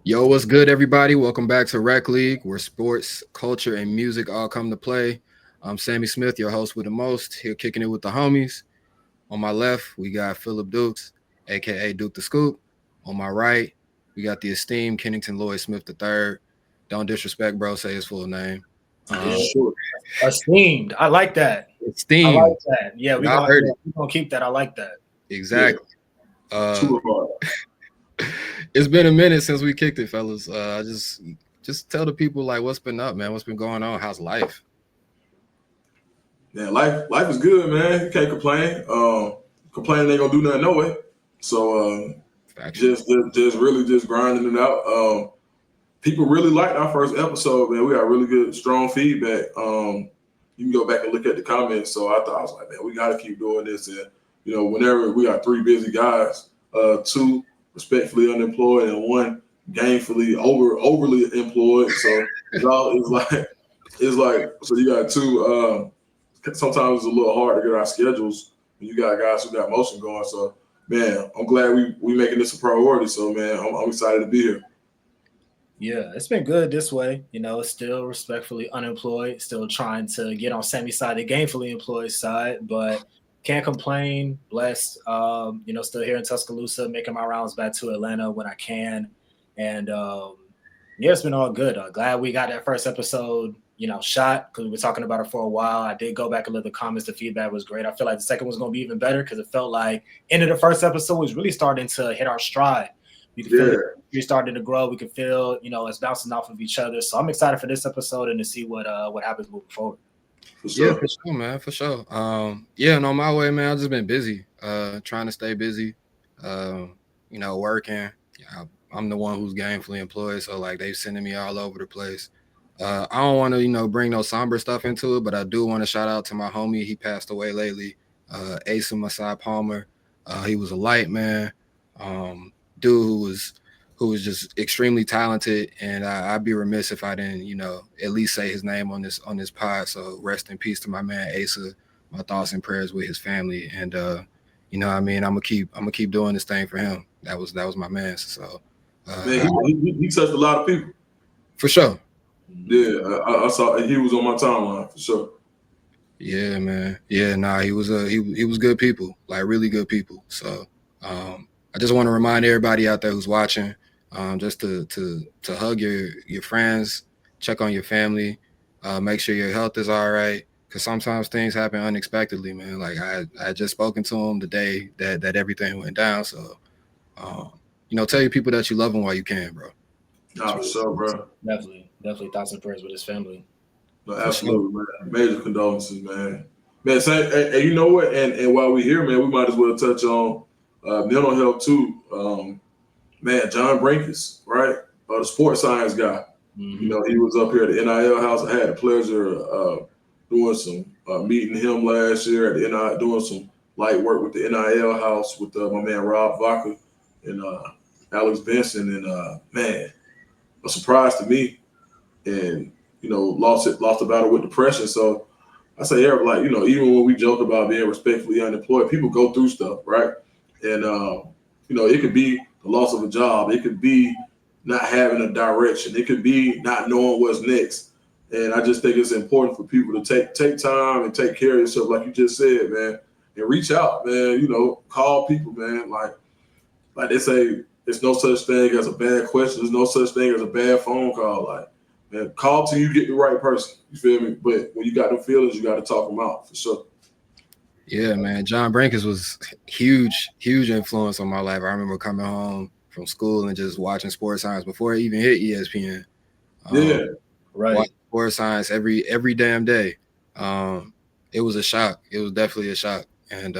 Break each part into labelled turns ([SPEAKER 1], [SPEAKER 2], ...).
[SPEAKER 1] Yo, what's good, everybody? Welcome back to Rec League, where sports, culture, and music all come to play. I'm Sammy Smith, your host with the most, here kicking it with the homies. On my left, we got Philip Dukes, aka Duke the Scoop. On my right, we got the esteemed Kennington Lloyd Smith III. Don't disrespect, bro. Say his full name.
[SPEAKER 2] Yeah,
[SPEAKER 1] Um,
[SPEAKER 3] Sure.
[SPEAKER 2] esteemed. I like that. I like
[SPEAKER 1] esteemed.
[SPEAKER 2] that. Yeah, we're
[SPEAKER 1] Y'all
[SPEAKER 2] gonna
[SPEAKER 1] heard
[SPEAKER 2] yeah,
[SPEAKER 1] it
[SPEAKER 2] we gonna keep that. I like that.
[SPEAKER 3] Yeah.
[SPEAKER 1] exactly. Uh,
[SPEAKER 3] Two of our
[SPEAKER 1] it's been a minute since we kicked it, fellas. Just tell the people like what's been up, man. What's been going on? How's life?
[SPEAKER 3] man, life is good, man. You can't complain. Complaining ain't gonna do nothing no way. So
[SPEAKER 1] Factual.
[SPEAKER 3] just really just grinding it out. People really liked our first episode, man. We got really good, strong feedback. You can go back and look at the comments. So I was like, man, we gotta keep doing this. And whenever we got three busy guys, two respectfully unemployed and one gainfully overly employed. So it's like so you got two. Sometimes it's a little hard to get our schedules when you got guys who got motion going. So man, I'm glad we making this a priority. So man, I'm excited to be here.
[SPEAKER 2] Yeah, it's been good this way. Still respectfully unemployed, still trying to get on Sammy's side, the gainfully employed side, but can't complain. Blessed. Still here in Tuscaloosa, making my rounds back to Atlanta when I can, and yeah, it's been all good. Glad we got that first episode, shot because we were talking about it for a while. I did go back and look at the comments. The feedback was great. I feel like the second was going to be even better because it felt like end of the first episode was really starting to hit our stride. We could feel
[SPEAKER 3] Yeah,
[SPEAKER 2] the chemistry starting to grow. We could feel, it's bouncing off of each other. So I'm excited for this episode and to see what happens moving forward.
[SPEAKER 3] for
[SPEAKER 1] Yeah,
[SPEAKER 3] sure.
[SPEAKER 1] for sure, man, for sure. Yeah, and on my way, man, I've just been busy, trying to stay busy, working. Yeah, I'm the one who's gainfully employed, so like they sending me all over the place. I don't want to, bring no somber stuff into it, but I do want to shout out to my homie. He passed away lately, Asa Masai Palmer. He was a light man, dude who was just extremely talented, and I'd be remiss if I didn't, at least say his name on this pod. So rest in peace to my man Asa. My thoughts and prayers with his family, and what I mean, I'm gonna keep doing this thing for him. That was my man. So
[SPEAKER 3] Man,
[SPEAKER 1] I,
[SPEAKER 3] he touched a lot of people.
[SPEAKER 1] for sure,
[SPEAKER 3] Yeah, I saw he was on my timeline for sure.
[SPEAKER 1] yeah, man, yeah, nah, he was good people, like really good people. So I just want to remind everybody out there who's watching, just to hug your friends, check on your family, make sure your health is all right. Cause sometimes things happen unexpectedly, man. Like I had just spoken to him the day that everything went down. So, um, tell your people that you love them while you can, bro. That's
[SPEAKER 3] Nah, for
[SPEAKER 1] really
[SPEAKER 3] sure, bro.
[SPEAKER 2] Definitely thoughts and prayers with his family.
[SPEAKER 3] No,
[SPEAKER 1] for sure.
[SPEAKER 3] absolutely, man. Major condolences, man. Man, say, and you know what? And while we're here, man, we might as well touch on mental health too. Man, John Brinkus, right? The sports science guy.
[SPEAKER 2] Mm-hmm.
[SPEAKER 3] He was up here at the NIL house. I had the pleasure doing some meeting him last year at the NIL, doing some light work with the NIL house with my man Rob Vaca and Alex Benson. And man, a surprise to me. And lost a battle with depression. So I say, yeah, like even when we joke about being respectfully unemployed, people go through stuff, right? And it could be the loss of a job, it could be not having a direction, it could be not knowing what's next. And I just think it's important for people to take time and take care of yourself, like you just said, man, and reach out, man. Call people, man. Like they say, there's no such thing as a bad question. There's no such thing as a bad phone call. Like, man, call till you get the right person. You feel me? But when you got them feelings, you got to talk them out for sure.
[SPEAKER 1] Yeah, man. John Brankus was huge influence on my life. I remember coming home from school and just watching sports science before it even hit ESPN. Um,
[SPEAKER 3] Yeah,
[SPEAKER 2] Right.
[SPEAKER 1] watching sports science every damn day. Um, it was a shock. It was definitely a shock. And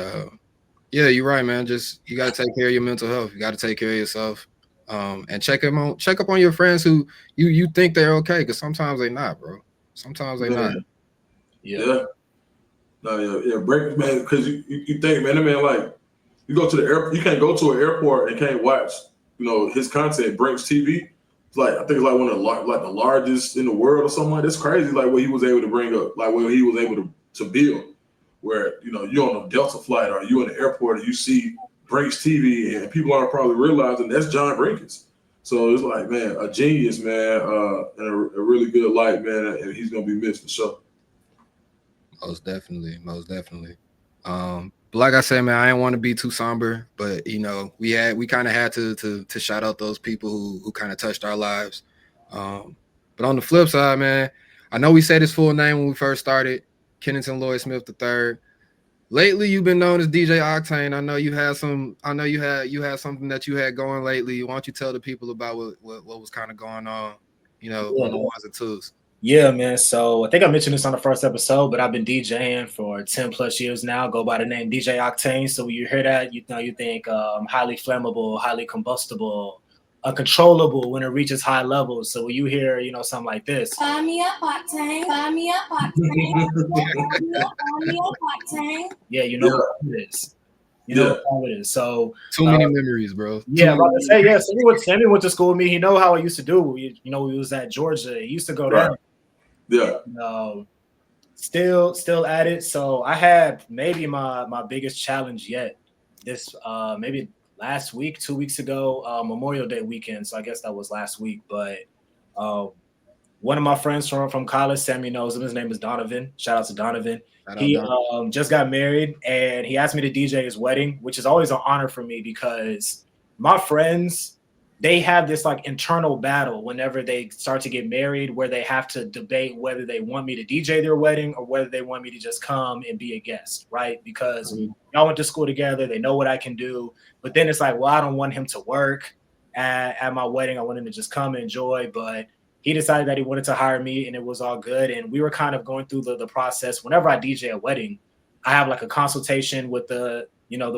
[SPEAKER 1] yeah, you're right, man. Just you got to take care of your mental health. You got to take care of yourself. And check up on your friends who you think they're okay, because sometimes they not, bro. Sometimes they not.
[SPEAKER 3] man.
[SPEAKER 2] Yeah.
[SPEAKER 3] Yeah. No, yeah. Break, man, because you think, man, that man, like, you go to the airport, you can't go to an airport and can't watch, his content, Brinks TV. It's like, I think it's like one of the largest in the world or something like that. It's crazy, like, what he was able to bring up, like, what he was able to build. Where, you're on a Delta flight or you in the airport and you see Brinks TV and people aren't probably realizing that's John Brinks. So it's like, man, a genius, man, and a really good light, man, and he's gonna be missed for sure.
[SPEAKER 1] Most definitely, most definitely. But like I said, man, I didn't want to be too somber, but you know, we kind of had to shout out those people who kind of touched our lives. But on the flip side, man, I know we said his full name when we first started, Kennington Lloyd Smith III. Lately, you've been known as DJ Octane. I know you had some. I know you had something that you had going lately. Why don't you tell the people about what was kind of going on, you know, on the ones and twos?
[SPEAKER 2] Yeah, man. So I think I mentioned this on the first episode, but I've been DJing for 10 plus years now. Go by the name DJ Octane. So when you hear that, you know, you think highly flammable, highly combustible, uncontrollable when it reaches high levels. So when you hear, you know, something like this,
[SPEAKER 4] fire me up, Octane. Fire me up, Octane. Fire me up, Octane.
[SPEAKER 2] Yeah, you know what it is. You know what it is. So
[SPEAKER 1] too many memories, bro.
[SPEAKER 2] Yeah, about to say, yeah. Sammy went to school with me. He know how I used to do. You know, we was at Georgia. He used to go down.
[SPEAKER 3] Yeah.
[SPEAKER 2] Still at it. So I had maybe my biggest challenge yet. This maybe last week, 2 weeks ago, Memorial Day weekend. So I guess that was last week. But one of my friends from college, Sammy knows him. His name is Donovan. Shout out to Donovan. He just got married, and he asked me to DJ his wedding, which is always an honor for me because my friends, they have this like internal battle whenever they start to get married where they have to debate whether they want me to DJ their wedding or whether they want me to just come and be a guest, right? Because y'all went to school together, they know what I can do, but then it's like, well, I don't want him to work at my wedding. I want him to just come and enjoy, but he decided that he wanted to hire me, and it was all good. And we were kind of going through the process. Whenever I DJ a wedding, I have like a consultation with the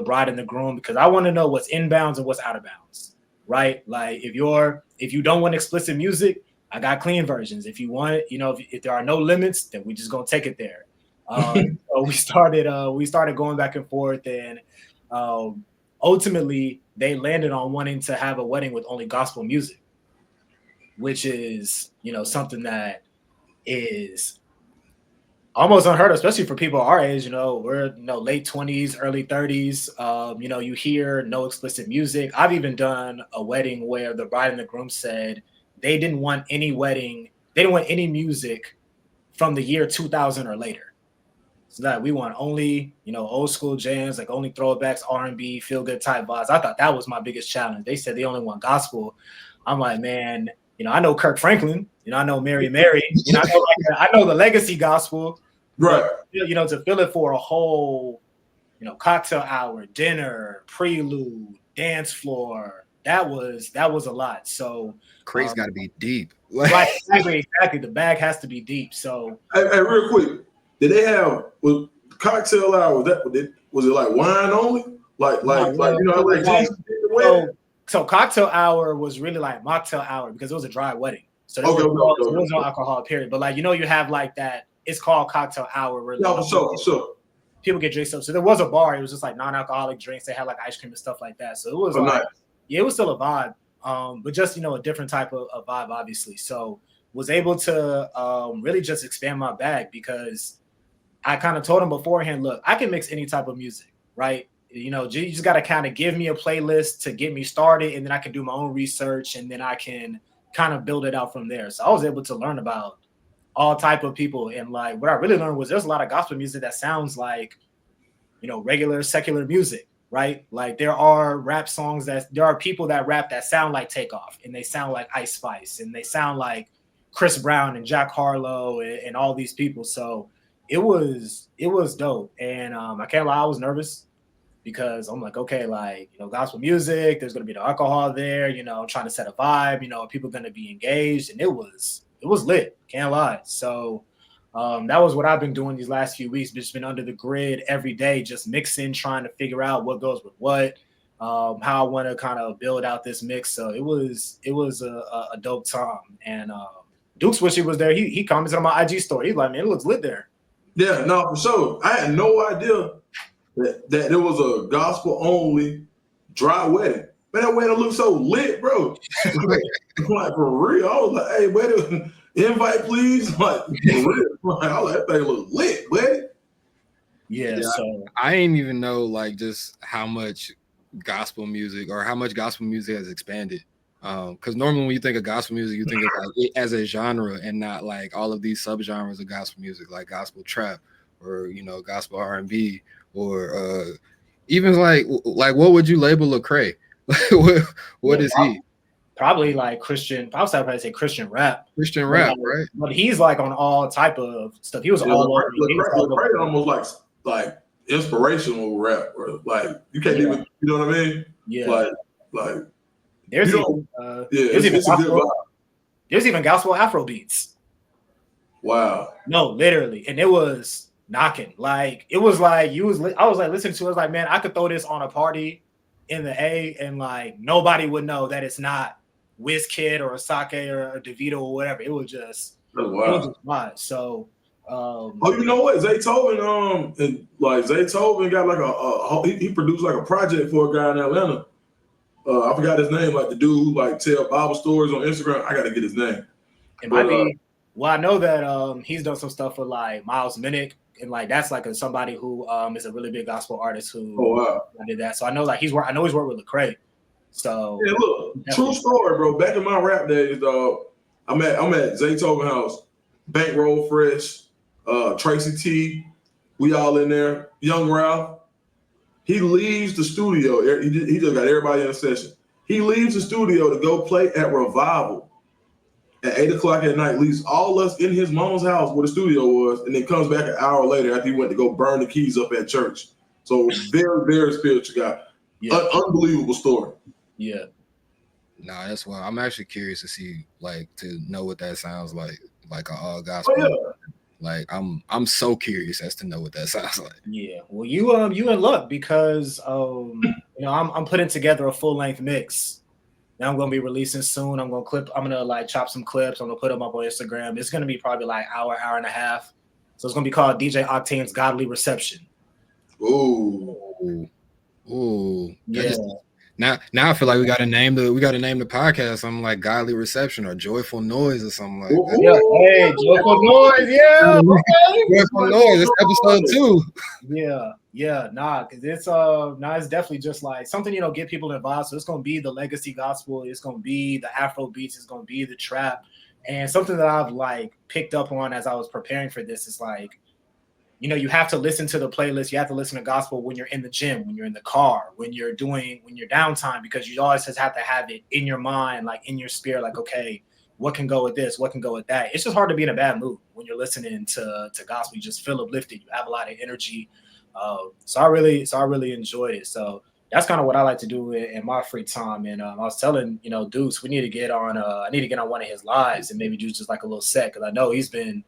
[SPEAKER 2] bride and the groom because I want to know what's inbounds and what's out of bounds, right? Like if you don't want explicit music, I got clean versions. If you want it, if there are no limits, then we just gonna take it there. So we started going back and forth, and ultimately they landed on wanting to have a wedding with only gospel music, which is, something that is almost unheard of, especially for people our age. We're late 20s, early 30s. You hear no explicit music. I've even done a wedding where the bride and the groom said they didn't want any music from the year 2000 or later. So that we want only, old school jams, like only throwbacks, R&B, feel good type vibes. I thought that was my biggest challenge. They said they only want gospel. I'm like, man, I know Kirk Franklin, I know Mary Mary, I know the legacy gospel,
[SPEAKER 3] right?
[SPEAKER 2] But, to fill it for a whole, cocktail hour, dinner, prelude, dance floor, that was a lot. So
[SPEAKER 3] Craig's
[SPEAKER 1] got to be deep,
[SPEAKER 2] right? Exactly. The bag has to be deep. So,
[SPEAKER 3] hey, real quick, did they have cocktail hour? Was it like wine only?
[SPEAKER 2] So cocktail hour was really like mocktail hour because it was a dry wedding. So there was no alcohol, period. But you have like that. It's called cocktail hour. Where
[SPEAKER 3] sure.
[SPEAKER 2] People get drinks up. So there was a bar. It was just like non-alcoholic drinks. They had like ice cream and stuff like that. So it was it was still a vibe. But just a different type of vibe, obviously. So was able to really just expand my bag because I kind of told him beforehand, look, I can mix any type of music, right? You just got to kind of give me a playlist to get me started, and then I can do my own research, and then I can kind of build it out from there. So I was able to learn about all type of people, and like what I really learned was there's a lot of gospel music that sounds like, regular secular music, right? Like there are rap songs there are people that rap that sound like Takeoff, and they sound like Ice Spice, and they sound like Chris Brown and Jack Harlow and all these people. So it was dope, and I can't lie, I was nervous. Because I'm like, okay, gospel music, there's gonna be the alcohol there, I'm trying to set a vibe, are people gonna be engaged? And it was lit, can't lie. So that was what I've been doing these last few weeks, just been under the grid every day, just mixing, trying to figure out what goes with what, how I want to kind of build out this mix. So it was a dope time. And Duke Swishy was there. He commented on my IG story. He's like, man, it looks lit there.
[SPEAKER 3] Yeah, no, for sure. I had no idea that there was a gospel only dry wedding. Man, that wedding looked so lit, bro. like for real. I was like, hey, wedding, invite please. Like for real. I was like, that thing look lit, wedding.
[SPEAKER 2] Yeah, so
[SPEAKER 1] I ain't even know just how much gospel music has expanded. Because normally when you think of gospel music, you think of like it as a genre and not like all of these subgenres of gospel music, like gospel trap or gospel R&B or even like what would you label Lecrae? what is he?
[SPEAKER 2] Probably like Christian. I would probably say Christian rap.
[SPEAKER 1] Christian rap, right?
[SPEAKER 2] But he's like on all type of stuff. He was all over.
[SPEAKER 3] Lecrae almost like inspirational rap, or like you can't even, you know what I mean?
[SPEAKER 2] Yeah.
[SPEAKER 3] Like
[SPEAKER 2] there's even gospel Afro beats.
[SPEAKER 3] Wow.
[SPEAKER 2] No, literally, and it was knocking. Like it was like I was like listening to it. I was like, man, I could throw this on a party in the A, and like nobody would know that it's not Wizkid or Asake or DeVito or whatever. It was just wild. So
[SPEAKER 3] you know what? Zaytoven Zaytoven got like he produced like a project for a guy in Atlanta. I forgot his name, like the dude who like tell Bible stories on Instagram. I gotta get his name.
[SPEAKER 2] It might be. Well, I know that he's done some stuff with like Miles Minnick, and like that's like somebody who is a really big gospel artist who did that. So I know like I know he's worked with Lecrae. So
[SPEAKER 3] yeah, look, true story, bro. Back in my rap days, dog, I'm at Zaytoven house, Bankroll Fresh, Tracy T, we all in there. Young Ralph, he leaves the studio. He just got everybody in a session. He leaves the studio to go play at Revival at 8:00 at night. Leaves all us in his mama's house where the studio was, and then comes back an hour later after he went to go burn the keys up at church. So very, very spiritual guy. Yeah. Unbelievable story.
[SPEAKER 2] Yeah.
[SPEAKER 1] Nah, that's why I'm actually curious to see, like, to know what that sounds like a all gospel.
[SPEAKER 3] Oh, yeah.
[SPEAKER 1] Like, I'm so curious as to know what that sounds like.
[SPEAKER 2] Yeah. Well, you in luck because I'm putting together a full length mix. Now I'm gonna be releasing soon. I'm gonna like chop some clips. I'm gonna put them up on Instagram. It's gonna be probably like hour and a half. So it's gonna be called DJ Octane's Godly Reception.
[SPEAKER 3] Ooh.
[SPEAKER 1] Yeah. Now I feel like we gotta name the podcast something like Godly Reception or Joyful Noise or something like that.
[SPEAKER 2] Yeah, hey, Joyful Noise, yeah.
[SPEAKER 1] Joyful Noise, it's episode 2.
[SPEAKER 2] Yeah, because it's definitely just like something, get people involved. So it's gonna be the legacy gospel, it's gonna be the Afro beats, it's gonna be the trap. And something that I've like picked up on as I was preparing for this is like, you have to listen to the playlist. You have to listen to gospel when you're in the gym, when you're in the car, when you're downtime, because you always just have to have it in your mind, like in your spirit, like, okay, what can go with this? What can go with that? It's just hard to be in a bad mood when you're listening to gospel. You just feel uplifted. You have a lot of energy. So I really enjoyed it. So that's kind of what I like to do in my free time. And I was telling, Deuce, we need to get on, I need to get on one of his lives and maybe do just like a little set. Cause I know he's been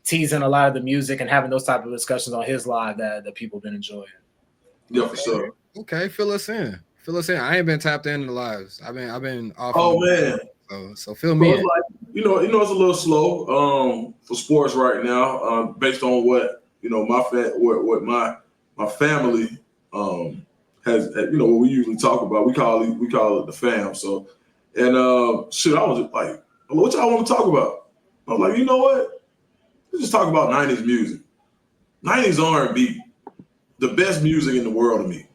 [SPEAKER 2] teasing a lot of the music and having those type of discussions on his live that people have been enjoying.
[SPEAKER 3] Yeah, for sure.
[SPEAKER 1] Okay, fill us in. I ain't been tapped into the lives. I've been off.
[SPEAKER 3] Oh man.
[SPEAKER 1] So fill me in.
[SPEAKER 3] Like, it's a little slow for sports right now, based on what my family has, what we usually talk about. We call it the fam. So, and I was just like, what y'all want to talk about? I was like, you know what? Let's just talk about 90s music. 90s R&B, the best music in the world to me.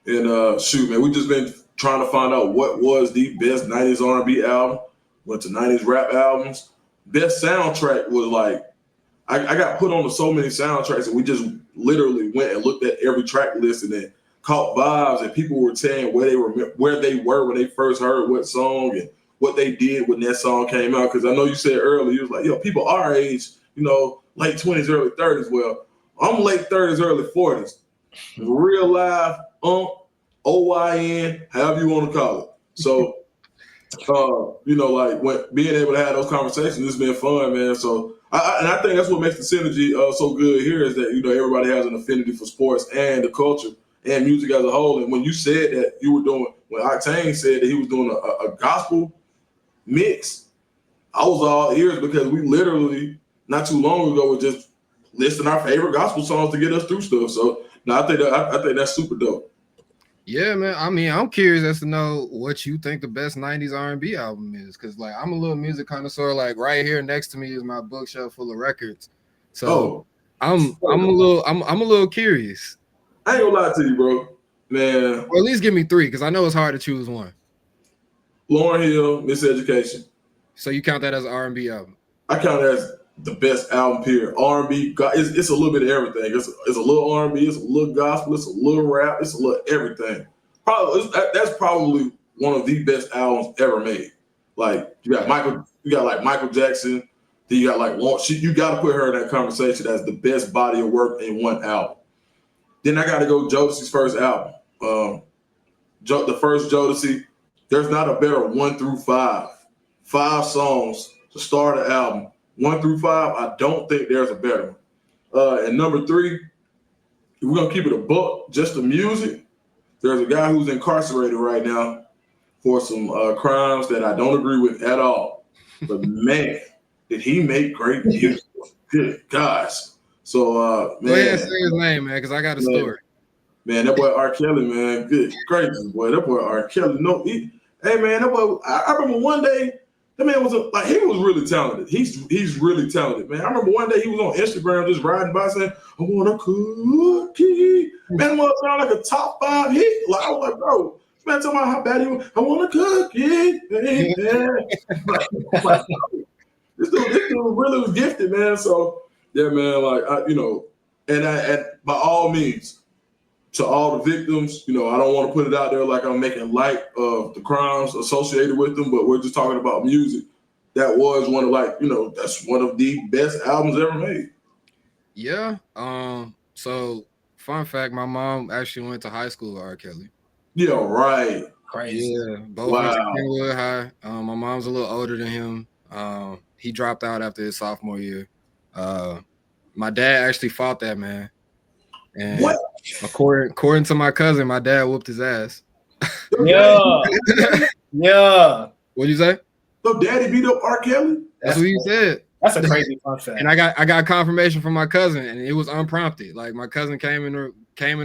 [SPEAKER 3] And man, we just been trying to find out what was the best 90s R&B album. Went to 90s rap albums. Best soundtrack was like, I got put on to so many soundtracks, and we just literally went and looked at every track list and then caught vibes, and people were saying where they were when they first heard what song and what they did when that song came out. Because I know you said earlier, you was like, people our age, late 20s, early 30s. Well, I'm late 30s, early 40s. Real live, OYN, however you want to call it. So, when being able to have those conversations, it's been fun, man. So, I think that's what makes the synergy so good here is that, everybody has an affinity for sports and the culture and music as a whole. And when you said that when Octane said that he was doing a gospel mix, I was all ears because we literally, not too long ago, were just listing our favorite gospel songs to get us through stuff. So, I think that's super dope.
[SPEAKER 1] Yeah, man. I mean, I'm curious as to know what you think the best 90s R&B album is, because like I'm a little music connoisseur. Like right here next to me is my bookshelf full of records. So I'm a little curious.
[SPEAKER 3] I ain't gonna lie to you, bro, man.
[SPEAKER 1] Or at least give me 3, because I know it's hard to choose one.
[SPEAKER 3] Lauryn Hill, Miseducation.
[SPEAKER 1] So you count that as an R&B album?
[SPEAKER 3] I count it as the best album. Period. R&B. It's a little bit of everything. It's a little R&B. It's a little gospel. It's a little rap. It's a little everything. That's probably one of the best albums ever made. Like you got Michael Jackson. Then you got like you got to put her in that conversation as the best body of work in one album. Then I got to go Jodeci's first album. The first Jodeci. There's not a better 1 through 5. 5 songs to start an album. 1 through 5. I don't think there's a better one. And number 3, if we're gonna keep it a buck, just the music. There's a guy who's incarcerated right now for some crimes that I don't agree with at all. But man, did he make great music? Good gosh. So man,
[SPEAKER 1] go ahead and say his name, man, because I got a story.
[SPEAKER 3] Man, that boy R. Kelly, man, good gracious, boy. That boy R. Kelly. Hey man, that boy. I remember one day that man was he was really talented. He's really talented, man. I remember one day he was on Instagram just riding by saying, "I want a cookie." Man, what sound like a top 5 hit? Like I was like, bro, man, talking about how bad he was. I want a cookie. This dude really was gifted, man. So yeah, man, like and by all means, to all the victims, I don't want to put it out there like I'm making light of the crimes associated with them, but we're just talking about music. That was one of that's one of the best albums ever made.
[SPEAKER 1] Yeah. So fun fact, my mom actually went to high school with R. Kelly.
[SPEAKER 3] Yeah, right.
[SPEAKER 2] Crazy.
[SPEAKER 1] Yeah, both went to Kenwood High. My mom's a little older than him. He dropped out after his sophomore year. My dad actually fought that man. And
[SPEAKER 3] what?
[SPEAKER 1] According to my cousin, my dad whooped his ass.
[SPEAKER 2] Yeah. Yeah.
[SPEAKER 1] What'd you say?
[SPEAKER 3] So daddy beat up R. Kelly?
[SPEAKER 1] That's what he said.
[SPEAKER 2] That's a crazy fun fact.
[SPEAKER 1] And I got confirmation from my cousin, and it was unprompted. Like my cousin came in the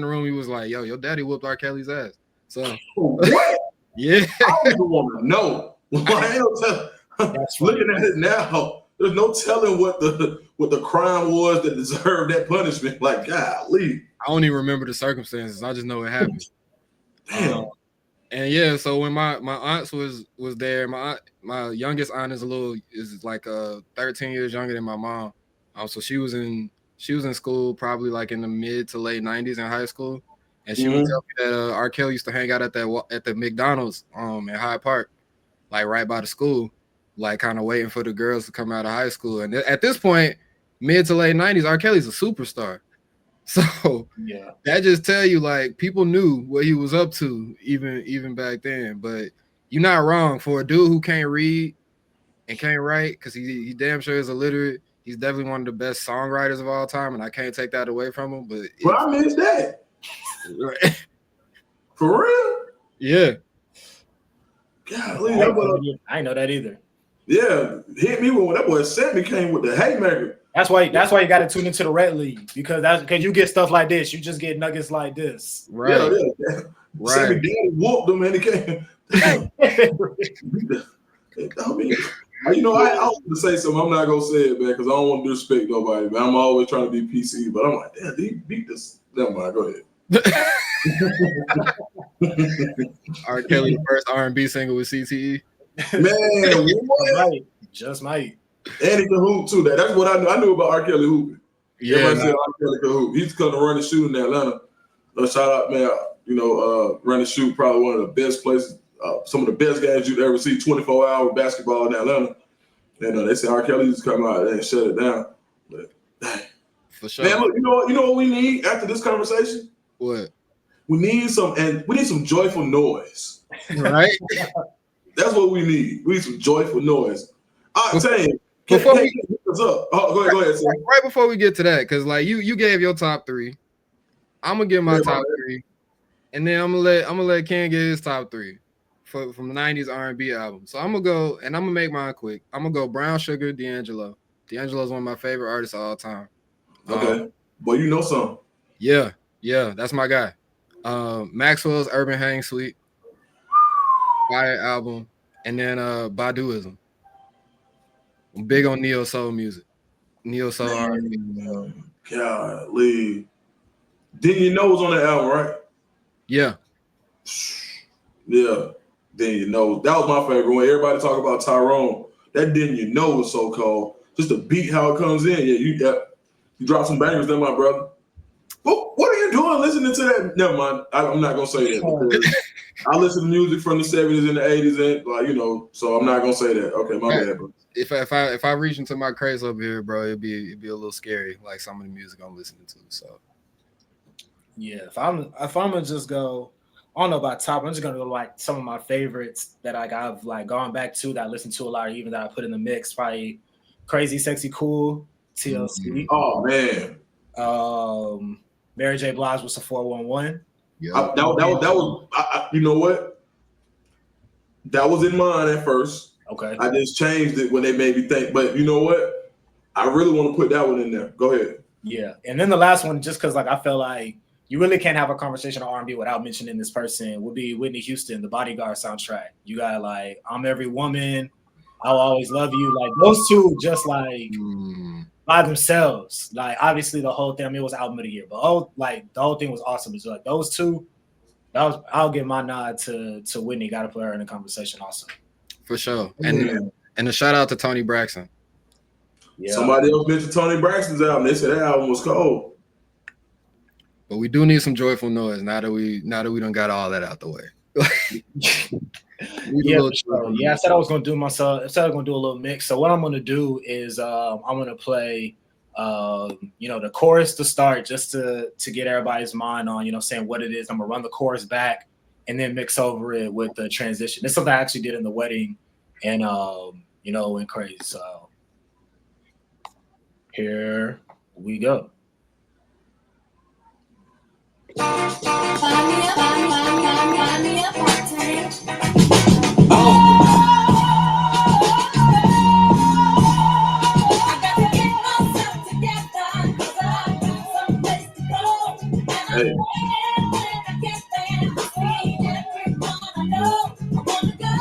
[SPEAKER 1] room, he was like, "Yo, your daddy whooped R. Kelly's ass." So
[SPEAKER 3] what?
[SPEAKER 1] Yeah.
[SPEAKER 3] I don't even want to know. Looking at it now, there's no telling what the crime was that deserved that punishment. Like, golly.
[SPEAKER 1] I don't even remember the circumstances. I just know it happened.
[SPEAKER 3] Damn.
[SPEAKER 1] And yeah, so when my aunts was there, my youngest aunt is like 13 years younger than my mom. So she was in school probably like in the mid to late 90s in high school, and she would tell me that R. Kelly used to hang out at the McDonald's in Hyde Park, like right by the school, like kind of waiting for the girls to come out of high school. And at this point, mid to late 90s, R. Kelly's a superstar. So
[SPEAKER 2] yeah,
[SPEAKER 1] that just tell you like people knew what he was up to even back then. But you're not wrong. For a dude who can't read and can't write, because he damn sure is illiterate, he's definitely one of the best songwriters of all time, and I can't take that away from him. But
[SPEAKER 3] I missed that. For real?
[SPEAKER 1] Yeah.
[SPEAKER 3] Golly,
[SPEAKER 2] I didn't know that either.
[SPEAKER 3] Yeah, hit me when that boy Sammy came with the haymaker.
[SPEAKER 2] That's why you got to tune into the Red League, because you get stuff like this. You just get nuggets like this.
[SPEAKER 1] Right.
[SPEAKER 3] Yeah.
[SPEAKER 1] Right.
[SPEAKER 3] Sammy daddy whooped him and he came. I mean, I was going to say something. I'm not going to say it, man, because I don't want to disrespect nobody, man. I'm always trying to be PC, but I'm like, damn, he beat this. Never mind, go ahead.
[SPEAKER 1] R. Kelly, the first R&B single with CTE.
[SPEAKER 3] Man, what?
[SPEAKER 2] Just might.
[SPEAKER 3] And he can hoop too. That's what I knew. I knew about R. Kelly hooping.
[SPEAKER 1] Yeah,
[SPEAKER 3] Everybody said R. Kelly can hoop. He's come to run and shoot in Atlanta. Shout out, man. Run and shoot, probably one of the best places. Some of the best games you'd ever see. 24-hour basketball in Atlanta. And they said R. Kelly just come out and shut it down. But dang.
[SPEAKER 1] For sure.
[SPEAKER 3] Man, look, you know what we need after this conversation?
[SPEAKER 1] What?
[SPEAKER 3] We need some joyful noise.
[SPEAKER 1] Right?
[SPEAKER 3] That's what we need. We need some joyful noise. I'm saying,
[SPEAKER 1] up.
[SPEAKER 3] Go ahead, sir.
[SPEAKER 1] Right before we get to that, because like you gave your top 3. I'm gonna give my top 3, and then I'm gonna let Ken get his top 3 from the 90s R&B album. So I'm gonna go, and I'm gonna make mine quick. I'm gonna go Brown Sugar, D'Angelo. D'Angelo's one of my favorite artists of all time.
[SPEAKER 3] Okay. Boy, you know something.
[SPEAKER 1] Yeah, that's my guy. Maxwell's Urban Hang Suite, fire album, and then Baduizm. I'm big on neo soul music, neo soul R&B.
[SPEAKER 3] Golly, Didn't You Know was on that album, right?
[SPEAKER 1] Yeah.
[SPEAKER 3] Yeah. Then You Know. That was my favorite one. Everybody talk about Tyrone. That Then You Know was so cold. Just the beat, how it comes in. Yeah, you drop some bangers there, my brother. What are you doing listening to that? Never mind. I'm not gonna say that because I listen to music from the 70s and the 80s, and like, you know, so I'm not gonna say that. Okay, my bad, bro.
[SPEAKER 1] If I reach into my craze over here, bro, it'd be a little scary, like some of the music I'm listening to. So
[SPEAKER 2] yeah, if I'm gonna just go, I don't know about top. I'm just gonna go like some of my favorites that like I've like gone back to that I listen to a lot, or even that I put in the mix. Probably Crazy Sexy Cool, TLC.
[SPEAKER 3] Oh man.
[SPEAKER 2] Mary J. Blige was a 411.
[SPEAKER 1] yeah,
[SPEAKER 3] That was you know what? That was in mine at first.
[SPEAKER 2] Okay.
[SPEAKER 3] I just changed it when they made me think. But you know what? I really want to put that one in there. Go ahead.
[SPEAKER 2] Yeah, and then the last one, just because like I feel like you really can't have a conversation on R&B without mentioning this person, would be Whitney Houston, the Bodyguard soundtrack. You got like I'm Every Woman, I'll Always Love You. Like those two, just like by themselves. Like obviously the whole thing. I mean, it was album of the year, but like the whole thing was awesome. It's like those two. I'll give my nod to Whitney. Got to put her in the conversation also.
[SPEAKER 1] for sure. And a shout out to Tony Braxton.
[SPEAKER 2] Yeah.
[SPEAKER 3] Somebody else mentioned Tony Braxton's album. They said that album was cold.
[SPEAKER 1] But we do need some joyful noise now that we done got all that out the way.
[SPEAKER 2] Yeah, for sure. Yeah, I said I was gonna do myself. I said I was gonna do a little mix. So what I'm gonna do is I'm gonna play the chorus to start, just to get everybody's mind on, saying what it is. I'm gonna run the chorus back and then mix over it with the transition. It's something I actually did in the wedding, and it went crazy. So here we go.
[SPEAKER 4] Find me a part-time. I got to get myself together, 'cause I got some place to go. And
[SPEAKER 3] Hey.
[SPEAKER 4] when I get there, I see everyone I know. I wanna go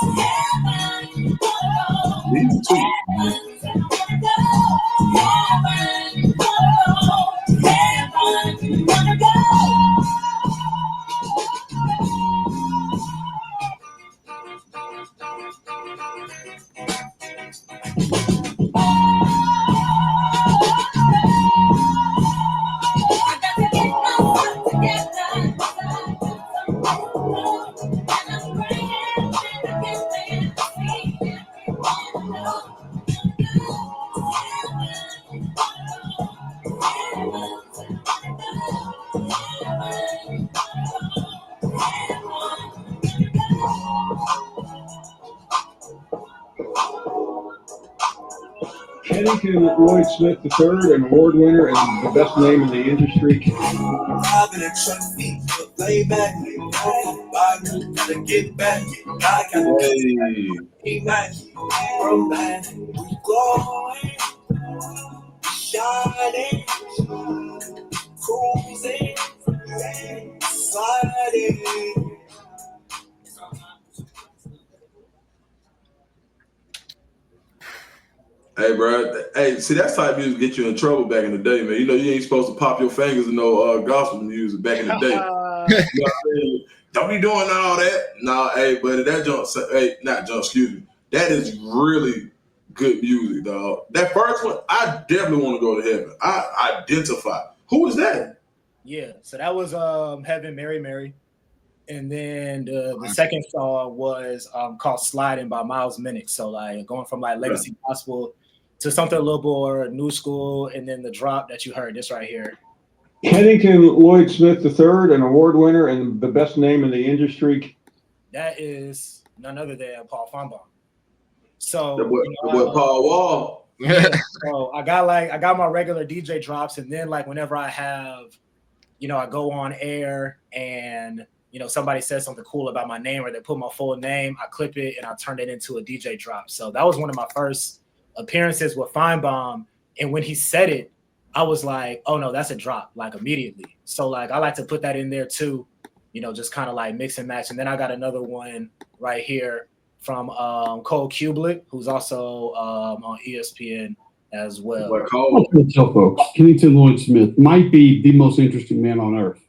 [SPEAKER 4] to heaven, wanna go
[SPEAKER 3] These two.
[SPEAKER 4] to heaven, wanna go to heaven, wanna go to heaven, wanna go. I got to get myself together, 'cause I got some place to go. And I'm praying when I get there, I see everyone I know.
[SPEAKER 5] Pennington Lloyd Smith III, an award winner and the best name in the industry.
[SPEAKER 6] Driving a truck feet, lay back, gotta get back. I gotta get back, from back. We glowing, shining, cruising, sliding.
[SPEAKER 3] Hey, bro. Hey, see, that's type of music get you in trouble back in the day, man. You know, you ain't supposed to pop your fingers in no gospel music back in the day. You know what I mean? Don't be doing all that. No, hey, but that excuse me. That is really good music, dog. That first one, I definitely want to go to heaven. I identify. Who is that?
[SPEAKER 2] Yeah, so that was Heaven, Mary, Mary. And then the second song was called Sliding by Miles Minnick. So like going from like legacy gospel to something a little more new school, and then the drop that you heard, this right here.
[SPEAKER 5] Pennington Lloyd Smith III, an award winner and the best name in the industry.
[SPEAKER 2] That is none other than Paul Feinbaum. So
[SPEAKER 3] What Paul Wall?
[SPEAKER 2] Yeah, so I got my regular DJ drops, and then like whenever I have, I go on air and somebody says something cool about my name or they put my full name, I clip it and I turn it into a DJ drop. So that was one of my first appearances with Feinbaum, and when he said it, I was like, oh no, that's a drop, like immediately. So like I like to put that in there too, just kind of like mix and match. And then I got another one right here from Cole Kublik, who's also on ESPN as well.
[SPEAKER 3] What Cole?
[SPEAKER 7] Tell folks, Pennington Lloyd Smith might be the most interesting man on earth.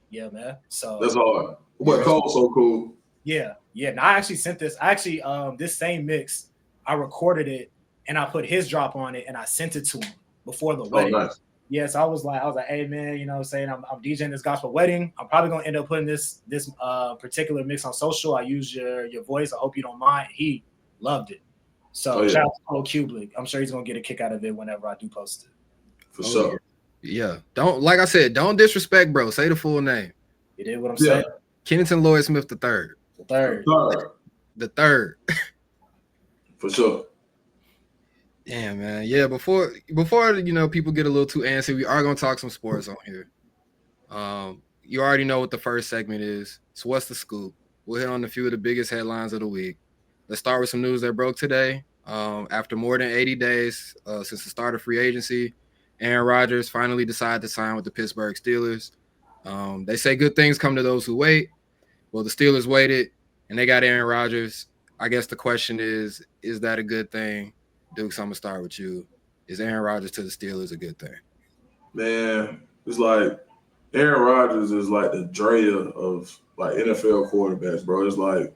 [SPEAKER 2] Yeah, man. So
[SPEAKER 3] that's hard. What Cole so cool?
[SPEAKER 2] Yeah. No, I actually sent this. This same mix, I recorded it and I put his drop on it and I sent it to him before the
[SPEAKER 3] Oh,
[SPEAKER 2] wedding.
[SPEAKER 3] nice.
[SPEAKER 2] Yes, I was like, hey man, you know what I'm saying? I'm DJing this gospel wedding. I'm probably gonna end up putting this particular mix on social. I use your voice. I hope you don't mind. He loved it. So shout out to Cole Kublik. I'm sure he's gonna get a kick out of it whenever I do post it.
[SPEAKER 3] For sure.
[SPEAKER 1] Yeah. Don't, like I said, don't disrespect, bro. Say the full name.
[SPEAKER 2] You did what I'm saying?
[SPEAKER 1] Kennington Lloyd Smith the third.
[SPEAKER 2] The third.
[SPEAKER 3] For sure.
[SPEAKER 1] Damn, man. Yeah, before people get a little too antsy, we are gonna talk some sports on here. You already know what the first segment is. So what's the scoop? We'll hit on a few of the biggest headlines of the week. Let's start with some news that broke today. After more than 80 days since the start of free agency, Aaron Rodgers finally decided to sign with the Pittsburgh Steelers. They say good things come to those who wait. Well, the Steelers waited, and they got Aaron Rodgers. I guess the question is that a good thing? Dukes, I'm going to start with you. Is Aaron Rodgers to the Steelers a good thing?
[SPEAKER 3] Man, it's like Aaron Rodgers is like the Drea of like NFL quarterbacks, bro. It's like,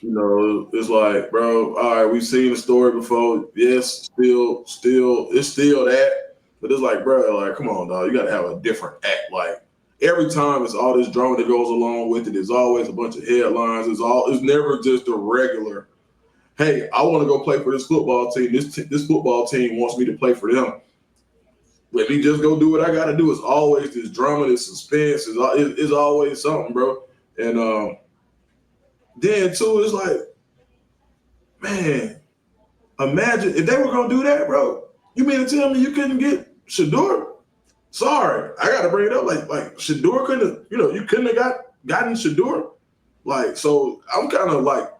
[SPEAKER 3] it's like, bro, all right, we've seen the story before. Yes, still, it's still that. But it's like, bro, like, come on, dog. You got to have a different act. Like, every time it's all this drama that goes along with it. There's always a bunch of headlines. It's never just a regular, hey, I want to go play for this football team. This football team wants me to play for them. Let me just go do what I got to do. It's always this drama, this suspense. It's always something, bro. And then, too, it's like, man, imagine if they were going to do that, bro. You mean to tell me you couldn't get Shedeur? Sorry, I got to bring it up. Like Shedeur couldn't, you couldn't have gotten Shedeur. Like, so I'm kind of like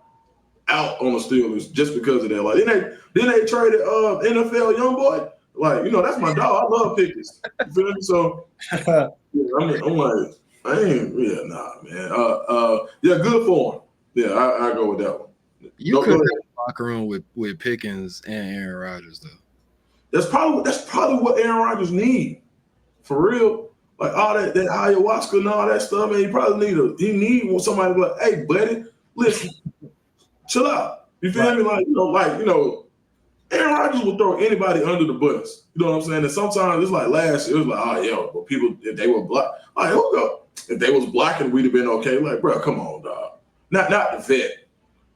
[SPEAKER 3] out on the Steelers just because of that. Like, then they traded NFL young boy. Like, that's my dog. I love Pickens. You feel me? So yeah, I'm like, nah, man. Yeah, good for him. Yeah, I go with that one.
[SPEAKER 1] You could have a locker room with Pickens and Aaron Rodgers though.
[SPEAKER 3] That's probably what Aaron Rodgers need. For real. Like all that ayahuasca and all that stuff, man, he probably need somebody to be like, hey, buddy, listen, chill out. You feel me? Like, Aaron Rodgers will throw anybody under the bus. You know what I'm saying? And sometimes it's like last year, it was like, oh, yeah, but people, if they were black, like, if they was black and we'd have been okay, like, bro, come on, dog. Not the vet.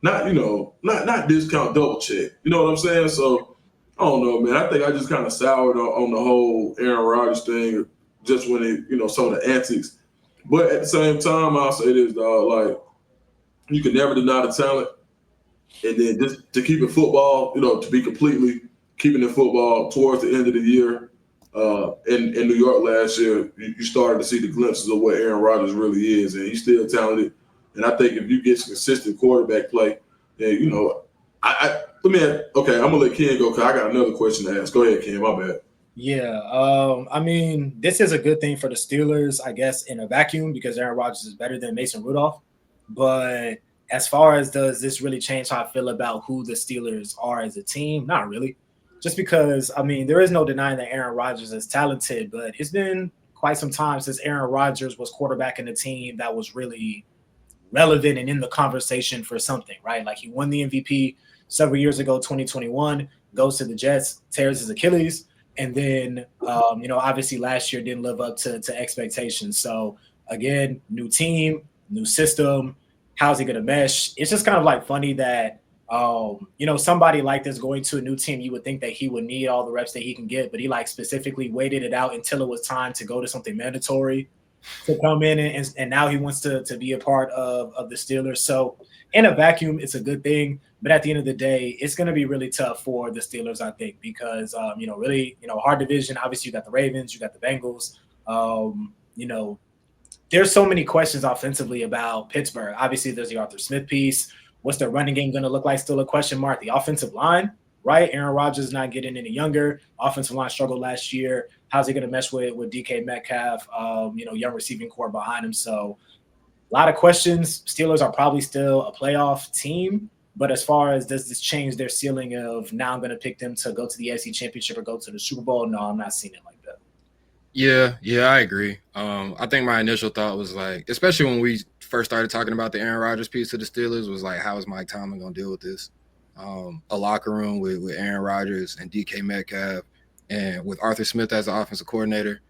[SPEAKER 3] Not discount double check. You know what I'm saying? So, I don't know, man. I think I just kind of soured on the whole Aaron Rodgers thing just when some of the antics. But at the same time, I'll say this, dog, like, you can never deny the talent. And then just to keep it football, to be completely keeping it football towards the end of the year in New York last year, you started to see the glimpses of what Aaron Rodgers really is. And he's still talented. And I think if you get some consistent quarterback play, then, I'm going to let Ken go because I got another question to ask. Go ahead, Ken. My bad.
[SPEAKER 2] Yeah. I mean, this is a good thing for the Steelers, I guess, in a vacuum because Aaron Rodgers is better than Mason Rudolph. But as far as does this really change how I feel about who the Steelers are as a team? Not really. Just because, I mean, there is no denying that Aaron Rodgers is talented, but it's been quite some time since Aaron Rodgers was quarterbacking a team that was really relevant and in the conversation for something, right? Like he won the MVP several years ago, 2021, goes to the Jets, tears his Achilles, and then, obviously last year didn't live up to expectations. So, again, new team, new system. How's he going to mesh? It's just kind of like funny that, somebody like this going to a new team, you would think that he would need all the reps that he can get, but he like specifically waited it out until it was time to go to something mandatory to come in. And now he wants to be a part of the Steelers. So in a vacuum, it's a good thing. But at the end of the day, it's going to be really tough for the Steelers, I think, because, really, hard division. Obviously, you got the Ravens, you got the Bengals. There's so many questions offensively about Pittsburgh. Obviously, there's the Arthur Smith piece. What's their running game going to look like? Still a question mark. The offensive line, right? Aaron Rodgers is not getting any younger. Offensive line struggled last year. How's he going to mesh with DK Metcalf? Young receiving core behind him. So a lot of questions. Steelers are probably still a playoff team. But as far as does this change their ceiling of now I'm going to pick them to go to the AFC Championship or go to the Super Bowl? No, I'm not seeing it like that.
[SPEAKER 1] Yeah, I agree. I think my initial thought was like, especially when we first started talking about the Aaron Rodgers piece to the Steelers was like, how is Mike Tomlin going to deal with this? A locker room with Aaron Rodgers and DK Metcalf and with Arthur Smith as the offensive coordinator.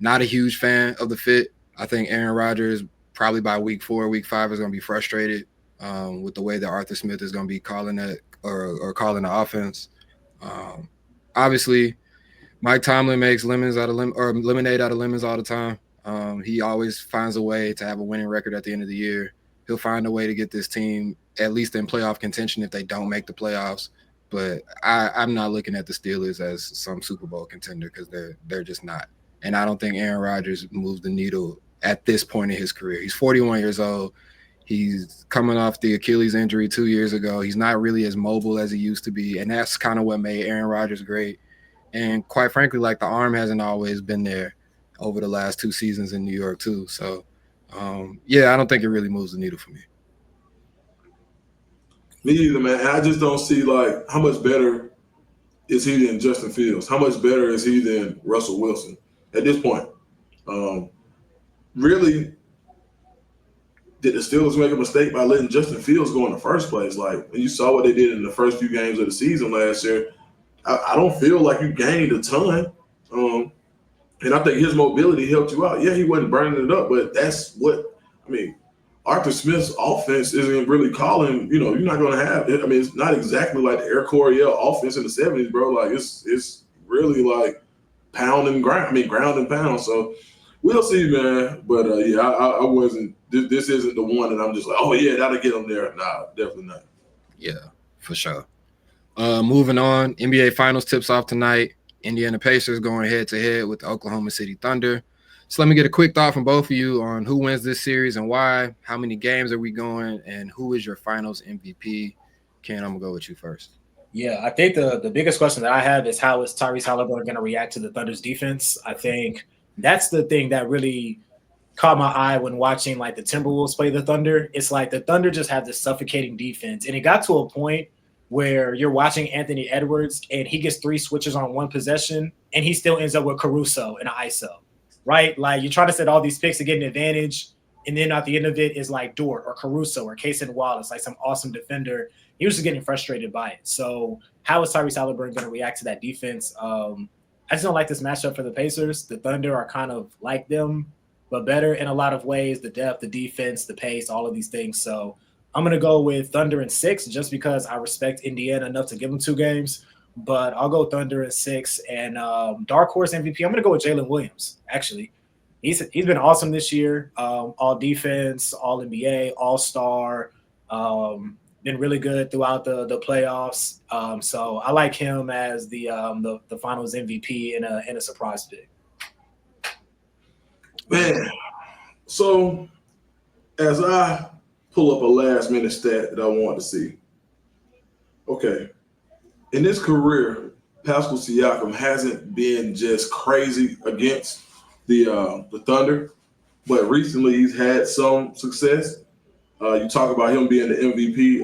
[SPEAKER 1] Not a huge fan of the fit. I think Aaron Rodgers probably by week 4, week 5 is going to be frustrated with the way that Arthur Smith is going to be calling that or calling the offense. Obviously, Mike Tomlin makes lemonade out of lemons all the time. He always finds a way to have a winning record at the end of the year. He'll find a way to get this team at least in playoff contention if they don't make the playoffs. But I'm not looking at the Steelers as some Super Bowl contender because they're just not. And I don't think Aaron Rodgers moves the needle at this point in his career. He's 41 years old. He's coming off the Achilles injury 2 years ago. He's not really as mobile as he used to be. And that's kind of what made Aaron Rodgers great. And quite frankly, like the arm hasn't always been there over the last 2 seasons in New York too. So, I don't think it really moves the needle for me.
[SPEAKER 3] Me either, man. And I just don't see like how much better is he than Justin Fields? How much better is he than Russell Wilson at this point? Really, did the Steelers make a mistake by letting Justin Fields go in the first place? Like when you saw what they did in the first few games of the season last year, I don't feel like you gained a ton. And I think his mobility helped you out. Yeah, he wasn't burning it up, but that's what – I mean, Arthur Smith's offense isn't really calling – you're not going to have – I mean, it's not exactly like the Air Coryell offense in the 70s, bro. Like, it's really like pound and grind. I mean, ground and pound. So we'll see, man. But, I wasn't – this isn't the one that I'm just like, oh, yeah, that'll get him there. Nah, definitely not.
[SPEAKER 1] Yeah, for sure. Moving on, NBA Finals tips off tonight. Indiana Pacers going head-to-head with the Oklahoma City Thunder. So let me get a quick thought from both of you on who wins this series and why, how many games are we going, and who is your Finals MVP? Ken, I'm going to go with you first.
[SPEAKER 2] Yeah, I think the biggest question that I have is how is Tyrese Halliburton going to react to the Thunder's defense? I think that's the thing that really caught my eye when watching like the Timberwolves play the Thunder. It's like the Thunder just have this suffocating defense, and it got to a point where you're watching Anthony Edwards and he gets 3 switches on one possession and he still ends up with Caruso and an ISO, right? Like you're trying to set all these picks to get an advantage, and then at the end of it is like Dort or Caruso or Kaysen Wallace, like some awesome defender. He was just getting frustrated by it. So how is Tyrese Halliburton going to react to that defense? I just don't like this matchup for the Pacers. The Thunder are kind of like them, but better in a lot of ways. The depth, the defense, the pace, all of these things. So I'm going to go with Thunder in 6 just because I respect Indiana enough to give them 2 games. But I'll go Thunder in 6. And dark horse MVP, I'm going to go with Jalen Williams, actually. He's been awesome this year. All defense, all NBA, all-star. Been really good throughout the playoffs. So I like him as the Finals MVP in a surprise pick.
[SPEAKER 3] Man, so as I pull up a last-minute stat that I want to see. Okay, in his career, Pascal Siakam hasn't been just crazy against the Thunder, but recently he's had some success. You talk about him being the MVP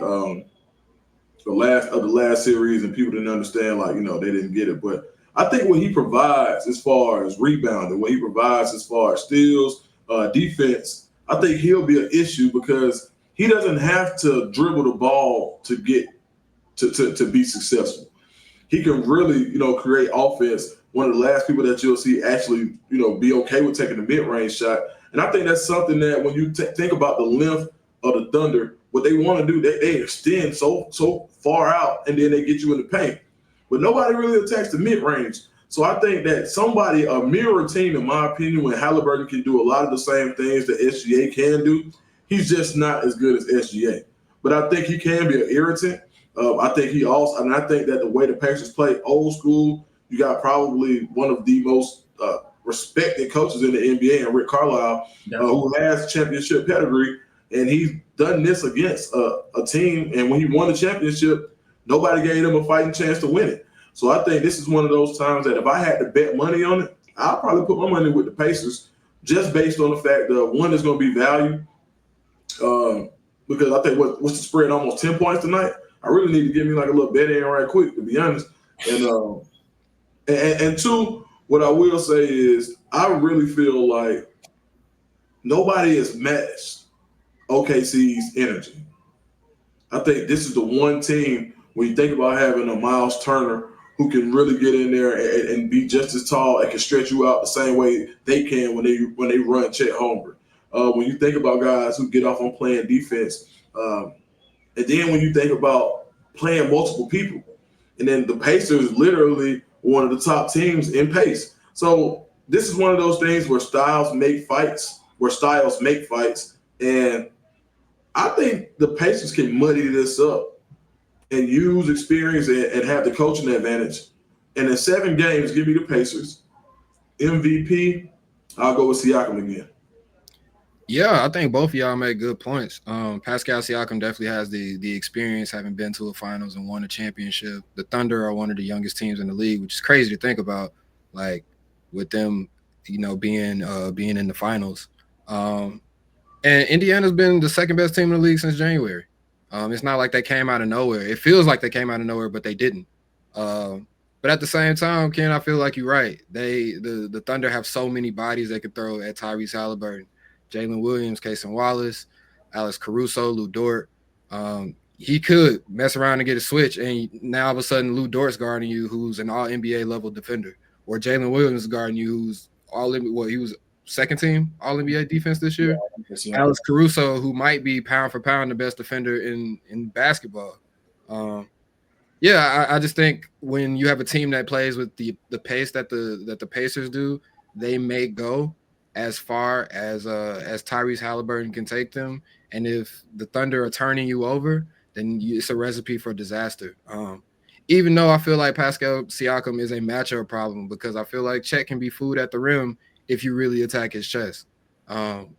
[SPEAKER 3] the last series, and people didn't understand, they didn't get it. But I think what he provides as far as rebounding, what he provides as far as steals, defense, I think he'll be an issue because he doesn't have to dribble the ball to get to be successful. He can really, create offense. One of the last people that you'll see actually, be okay with taking the mid-range shot. And I think that's something that when you think about the length of the Thunder, what they want to do, they extend so far out, and then they get you in the paint. But nobody really attacks the mid-range. So I think that a mirror team, in my opinion, when Halliburton can do a lot of the same things that SGA can do, he's just not as good as SGA. But I think he can be an irritant. I think that the way the Pacers play old school, you got probably one of the most respected coaches in the NBA, and Rick Carlisle, who has championship pedigree, and he's done this against a team. And when he won the championship, nobody gave him a fighting chance to win it. So I think this is one of those times that if I had to bet money on it, I'll probably put my money with the Pacers just based on the fact that one is going to be value. Because I think what's the spread? Almost 10 points tonight. I really need to give me like a little bet in right quick, to be honest. And two, what I will say is I really feel like nobody is matched OKC's energy. I think this is the one team when you think about having a Miles Turner who can really get in there and be just as tall and can stretch you out the same way they can when they run Chet Holmgren. When you think about guys who get off on playing defense, and then when you think about playing multiple people, and then the Pacers literally one of the top teams in pace. So this is one of those things where styles make fights, and I think the Pacers can muddy this up and use experience and have the coaching advantage. And in 7 games, give me the Pacers. MVP, I'll go with Siakam again.
[SPEAKER 1] Yeah, I think both of y'all make good points. Pascal Siakam definitely has the experience, having been to a finals and won a championship. The Thunder are one of the youngest teams in the league, which is crazy to think about, like with them, being in the finals. And Indiana's been the second best team in the league since January. It's not like they came out of nowhere. It feels like they came out of nowhere, but they didn't. But at the same time, Ken, I feel like you're right. The Thunder have so many bodies they could throw at Tyrese Halliburton, Jalen Williams, Cason Wallace, Alex Caruso, Lou Dort. He could mess around and get a switch, and now all of a sudden Lou Dort's guarding you, who's an all-NBA level defender, or Jalen Williams is guarding you, who's he was second team All-NBA defense this year. Yeah. Alex Caruso, who might be pound for pound the best defender in basketball. I just think when you have a team that plays with the pace that the Pacers do, they may go as far as Tyrese Halliburton can take them. And if the Thunder are turning you over, then it's a recipe for disaster. Even though I feel like Pascal Siakam is a matchup problem, because I feel like Chet can be food at the rim if you really attack his chest.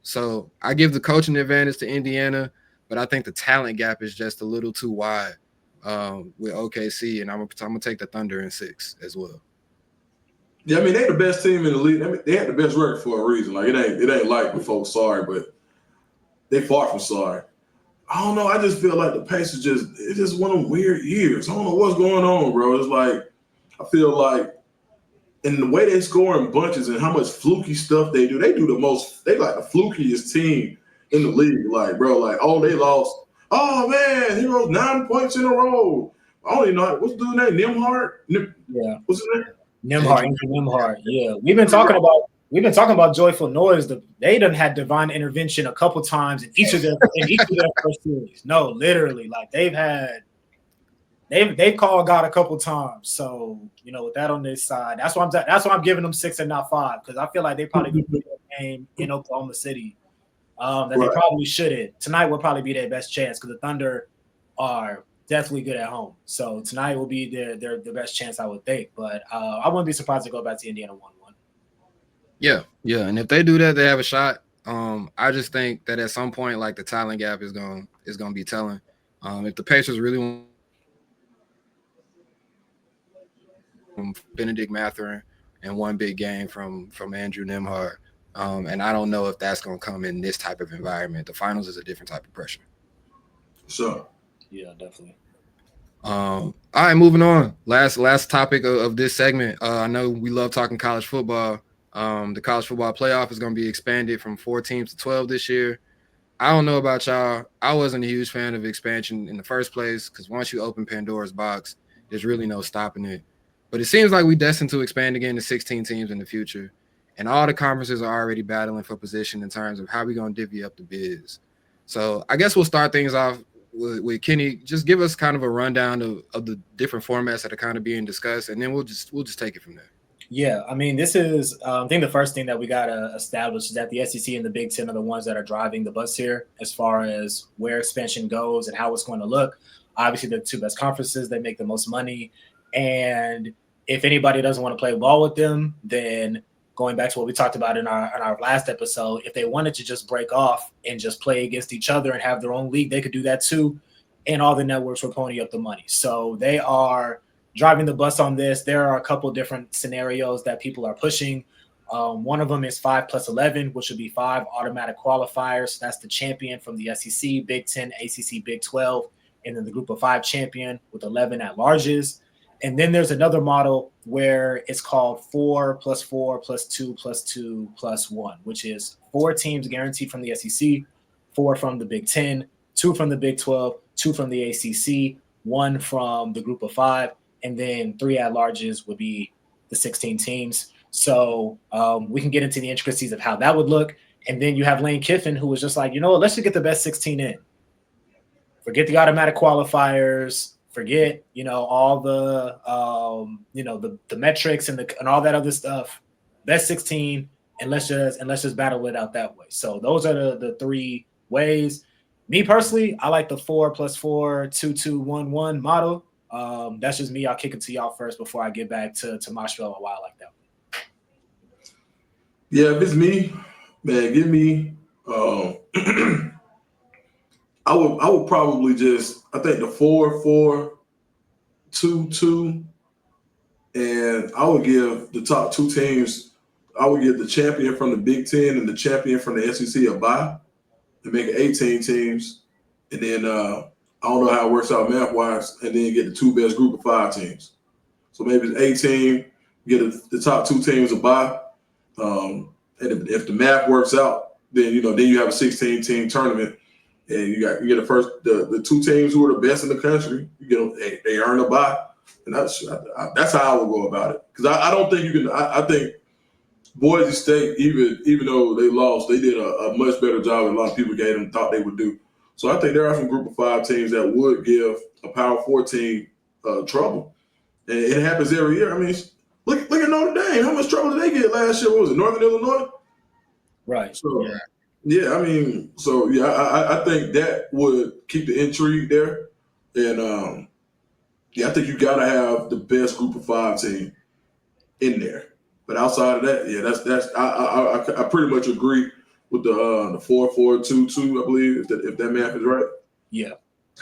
[SPEAKER 1] So I give the coaching advantage to Indiana, but I think the talent gap is just a little too wide with OKC, and I'm gonna take the Thunder in 6 as well.
[SPEAKER 3] Yeah, I mean, they're the best team in the league. I mean, they had the best record for a reason. Like, it ain't like the folks sorry, but they far from sorry. I don't know. I just feel like the Pacers it's just one of them weird years. I don't know what's going on, bro. It's like, I feel like, and the way they score in bunches and how much fluky stuff they do like the flukiest team in the league. Like, bro, like, oh, they lost. Oh, man, he wrote 9 points in a row. I don't even know. What's the dude's name? Nimhart?
[SPEAKER 2] Yeah.
[SPEAKER 3] What's his name?
[SPEAKER 2] Nimhart. Yeah. We've been talking about Joyful Noise. They done had divine intervention a couple times in each of their first series. No, literally. Like, they've called God a couple times. So, with that on this side, that's why I'm giving them 6 and not 5, because I feel like they probably could play a game in Oklahoma City that they probably shouldn't. Tonight will probably be their best chance, because the Thunder are definitely good at home. So tonight will be their best chance, I would think. But I wouldn't be surprised to go back to Indiana 1-1.
[SPEAKER 1] Yeah. And if they do that, they have a shot. I just think that at some point, like, the talent gap is going to be telling. If the Pacers really want Benedict Mathurin and one big game from Andrew Nimhart, and I don't know if that's going to come in this type of environment. The finals is a different type of pressure.
[SPEAKER 3] So,
[SPEAKER 2] yeah, definitely.
[SPEAKER 1] All right, moving on. Last topic of this segment. I know we love talking college football. The college football playoff is going to be expanded from 4 teams to 12 this year. I don't know about y'all. I wasn't a huge fan of expansion in the first place, because once you open Pandora's box, there's really no stopping it. But it seems like we're destined to expand again to 16 teams in the future. And all the conferences are already battling for position in terms of how we're going to divvy up the bids. So I guess we'll start things off with Kenny. Just give us kind of a rundown of the different formats that are kind of being discussed, and then we'll just take it from there.
[SPEAKER 2] Yeah, I mean, this is I think the first thing that we got to establish is that the SEC and the Big Ten are the ones that are driving the bus here as far as where expansion goes and how it's going to look. Obviously, the 2 best conferences, they make the most money. And if anybody doesn't want to play ball with them, then going back to what we talked about in our last episode, if they wanted to just break off and just play against each other and have their own league, they could do that too. And all the networks will pony up the money. So they are driving the bus on this. There are a couple different scenarios that people are pushing. One of them is 5+11, which would be 5 automatic qualifiers. That's the champion from the SEC, Big 10, ACC, Big 12, and then the group of 5 champion with 11 at-larges. And then there's another model where it's called 4+4+2+2+1, which is 4 teams guaranteed from the SEC, 4 from the Big 10, 2 from the Big 12, 2 from the ACC, 1 from the Group of 5, and then 3 at-larges would be the 16 teams. So we can get into the intricacies of how that would look. And then you have Lane Kiffin, who was just like, you know what, let's just get the best 16 in. Forget the automatic qualifiers. Forget, all the, the metrics and all that other stuff. Best 16, and let's just battle it out that way. So those are the 3 ways. Me personally, I like the 4+4, 2-2-1-1 model. That's just me. I'll kick it to y'all first before I get back to Moshville and why I like that.
[SPEAKER 3] Yeah, if it's me, man, give me. I would probably I think the 4-4-2-2, and I would give the top 2 teams. I would give the champion from the Big Ten and the champion from the SEC a bye and make it 18 teams, and then I don't know how it works out math wise, and then get the 2 best Group of 5 teams. So maybe it's 18, get the top 2 teams a bye, and if the math works out, then then you have a 16-team tournament. And you get the 2 teams who are the best in the country. They earn a bye, and that's how I would go about it. Because I don't think you can. I think Boise State, even though they lost, they did a much better job than a lot of people thought they would do. So I think there are some Group of 5 teams that would give a Power 4 team trouble, and it happens every year. I mean, look at Notre Dame. How much trouble did they get last year? What was it, Northern Illinois?
[SPEAKER 2] Right.
[SPEAKER 3] So, yeah, I mean, I think that would keep the intrigue there, and I think you gotta have the best Group of 5 team in there. But outside of that, that's I pretty much agree with the 4-4-2-2. I believe if that math is right.
[SPEAKER 2] Yeah,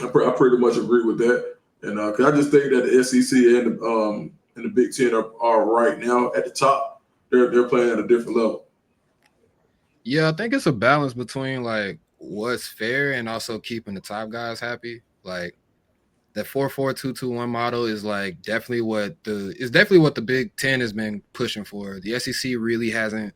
[SPEAKER 3] I pretty much agree with that, and because I just think that the SEC and the Big Ten are right now at the top. They're playing at a different level.
[SPEAKER 1] Yeah, I think it's a balance between like what's fair and also keeping the top guys happy. Like the 4-4-2-2-1 model is like definitely what the Big Ten has been pushing for. The SEC really hasn't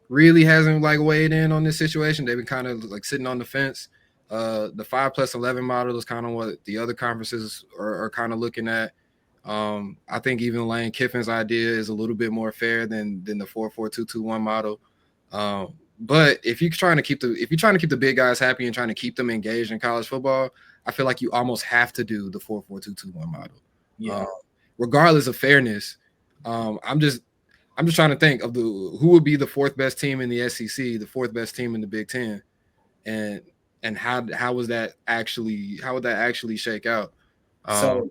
[SPEAKER 1] like weighed in on this situation. They've been kind of like sitting on the fence. The 5+11 model is kind of what the other conferences are kind of looking at. I think even Lane Kiffin's idea is a little bit more fair than the 4-4-2-2-1 model. But if you're trying to keep the big guys happy and trying to keep them engaged in college football, I feel like you almost have to do the 4-4-2-2-1 model.
[SPEAKER 2] Yeah.
[SPEAKER 1] Regardless of fairness, I'm just trying to think of who would be the 4th best team in the SEC, the 4th best team in the Big Ten, and how would that actually shake out?
[SPEAKER 2] So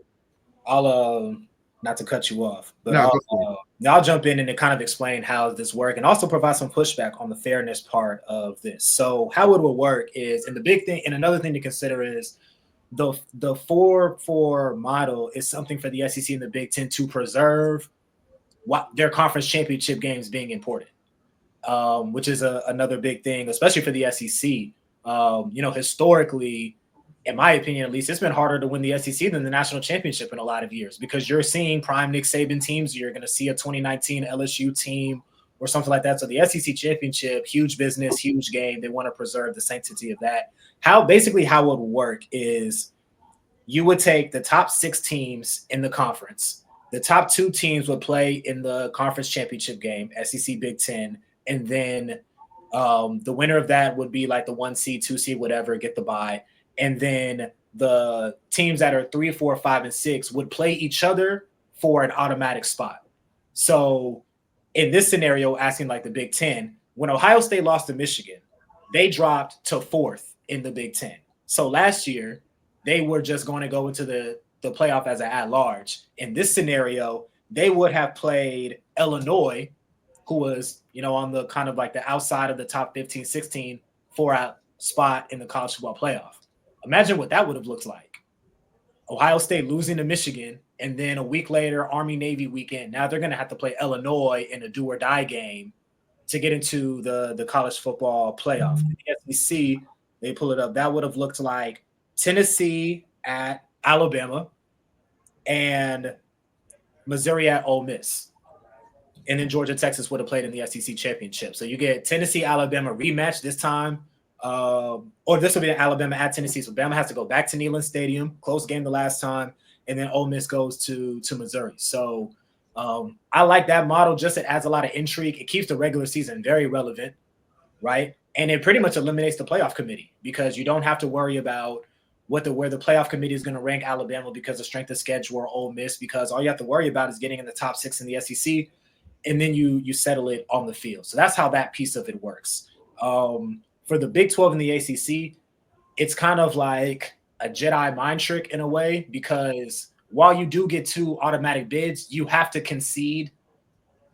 [SPEAKER 2] I'll not to cut you off, but I'll jump in and kind of explain how this works and also provide some pushback on the fairness part of this. So how it will work is, and the big thing, and another thing to consider is the 4-4 model is something for the SEC and the Big Ten to preserve their conference championship games being important, which is another big thing, especially for the SEC. Historically, in my opinion, at least, it's been harder to win the SEC than the national championship in a lot of years because you're seeing prime Nick Saban teams. You're going to see a 2019 LSU team or something like that. So the SEC championship, huge business, huge game. They want to preserve the sanctity of that. How it would work is you would take the top 6 teams in the conference. The top 2 teams would play in the conference championship game, SEC, Big Ten, and then the winner of that would be like the 1 seed, 2 seed, whatever, get the bye. And then the teams that are 3, 4, 5, and 6 would play each other for an automatic spot. So in this scenario, asking like the Big Ten, when Ohio State lost to Michigan, they dropped to 4th in the Big Ten. So last year, they were just going to go into the playoff as an at-large. In this scenario, they would have played Illinois, who was, on the kind of like the outside of the top 15, 16, 4-out spot in the college football playoff. Imagine what that would have looked like. Ohio State losing to Michigan, and then a week later, Army-Navy weekend. Now they're going to have to play Illinois in a do-or-die game to get into the college football playoff. In the SEC, they pull it up. That would have looked like Tennessee at Alabama and Missouri at Ole Miss. And then Georgia, Texas would have played in the SEC championship. So you get Tennessee, Alabama rematch this time. or this will be Alabama at Tennessee. So Bama has to go back to Neyland Stadium, close game the last time, and then Ole Miss goes to Missouri. So I like that model. Just it adds a lot of intrigue. It keeps the regular season very relevant, right? And it pretty much eliminates the playoff committee because you don't have to worry about where the playoff committee is going to rank Alabama because of strength of schedule or Ole Miss, because all you have to worry about is getting in the top 6 in the SEC, and then you settle it on the field. So that's how that piece of it works. For the Big 12 and the ACC, it's kind of like a Jedi mind trick in a way, because while you do get 2 automatic bids, you have to concede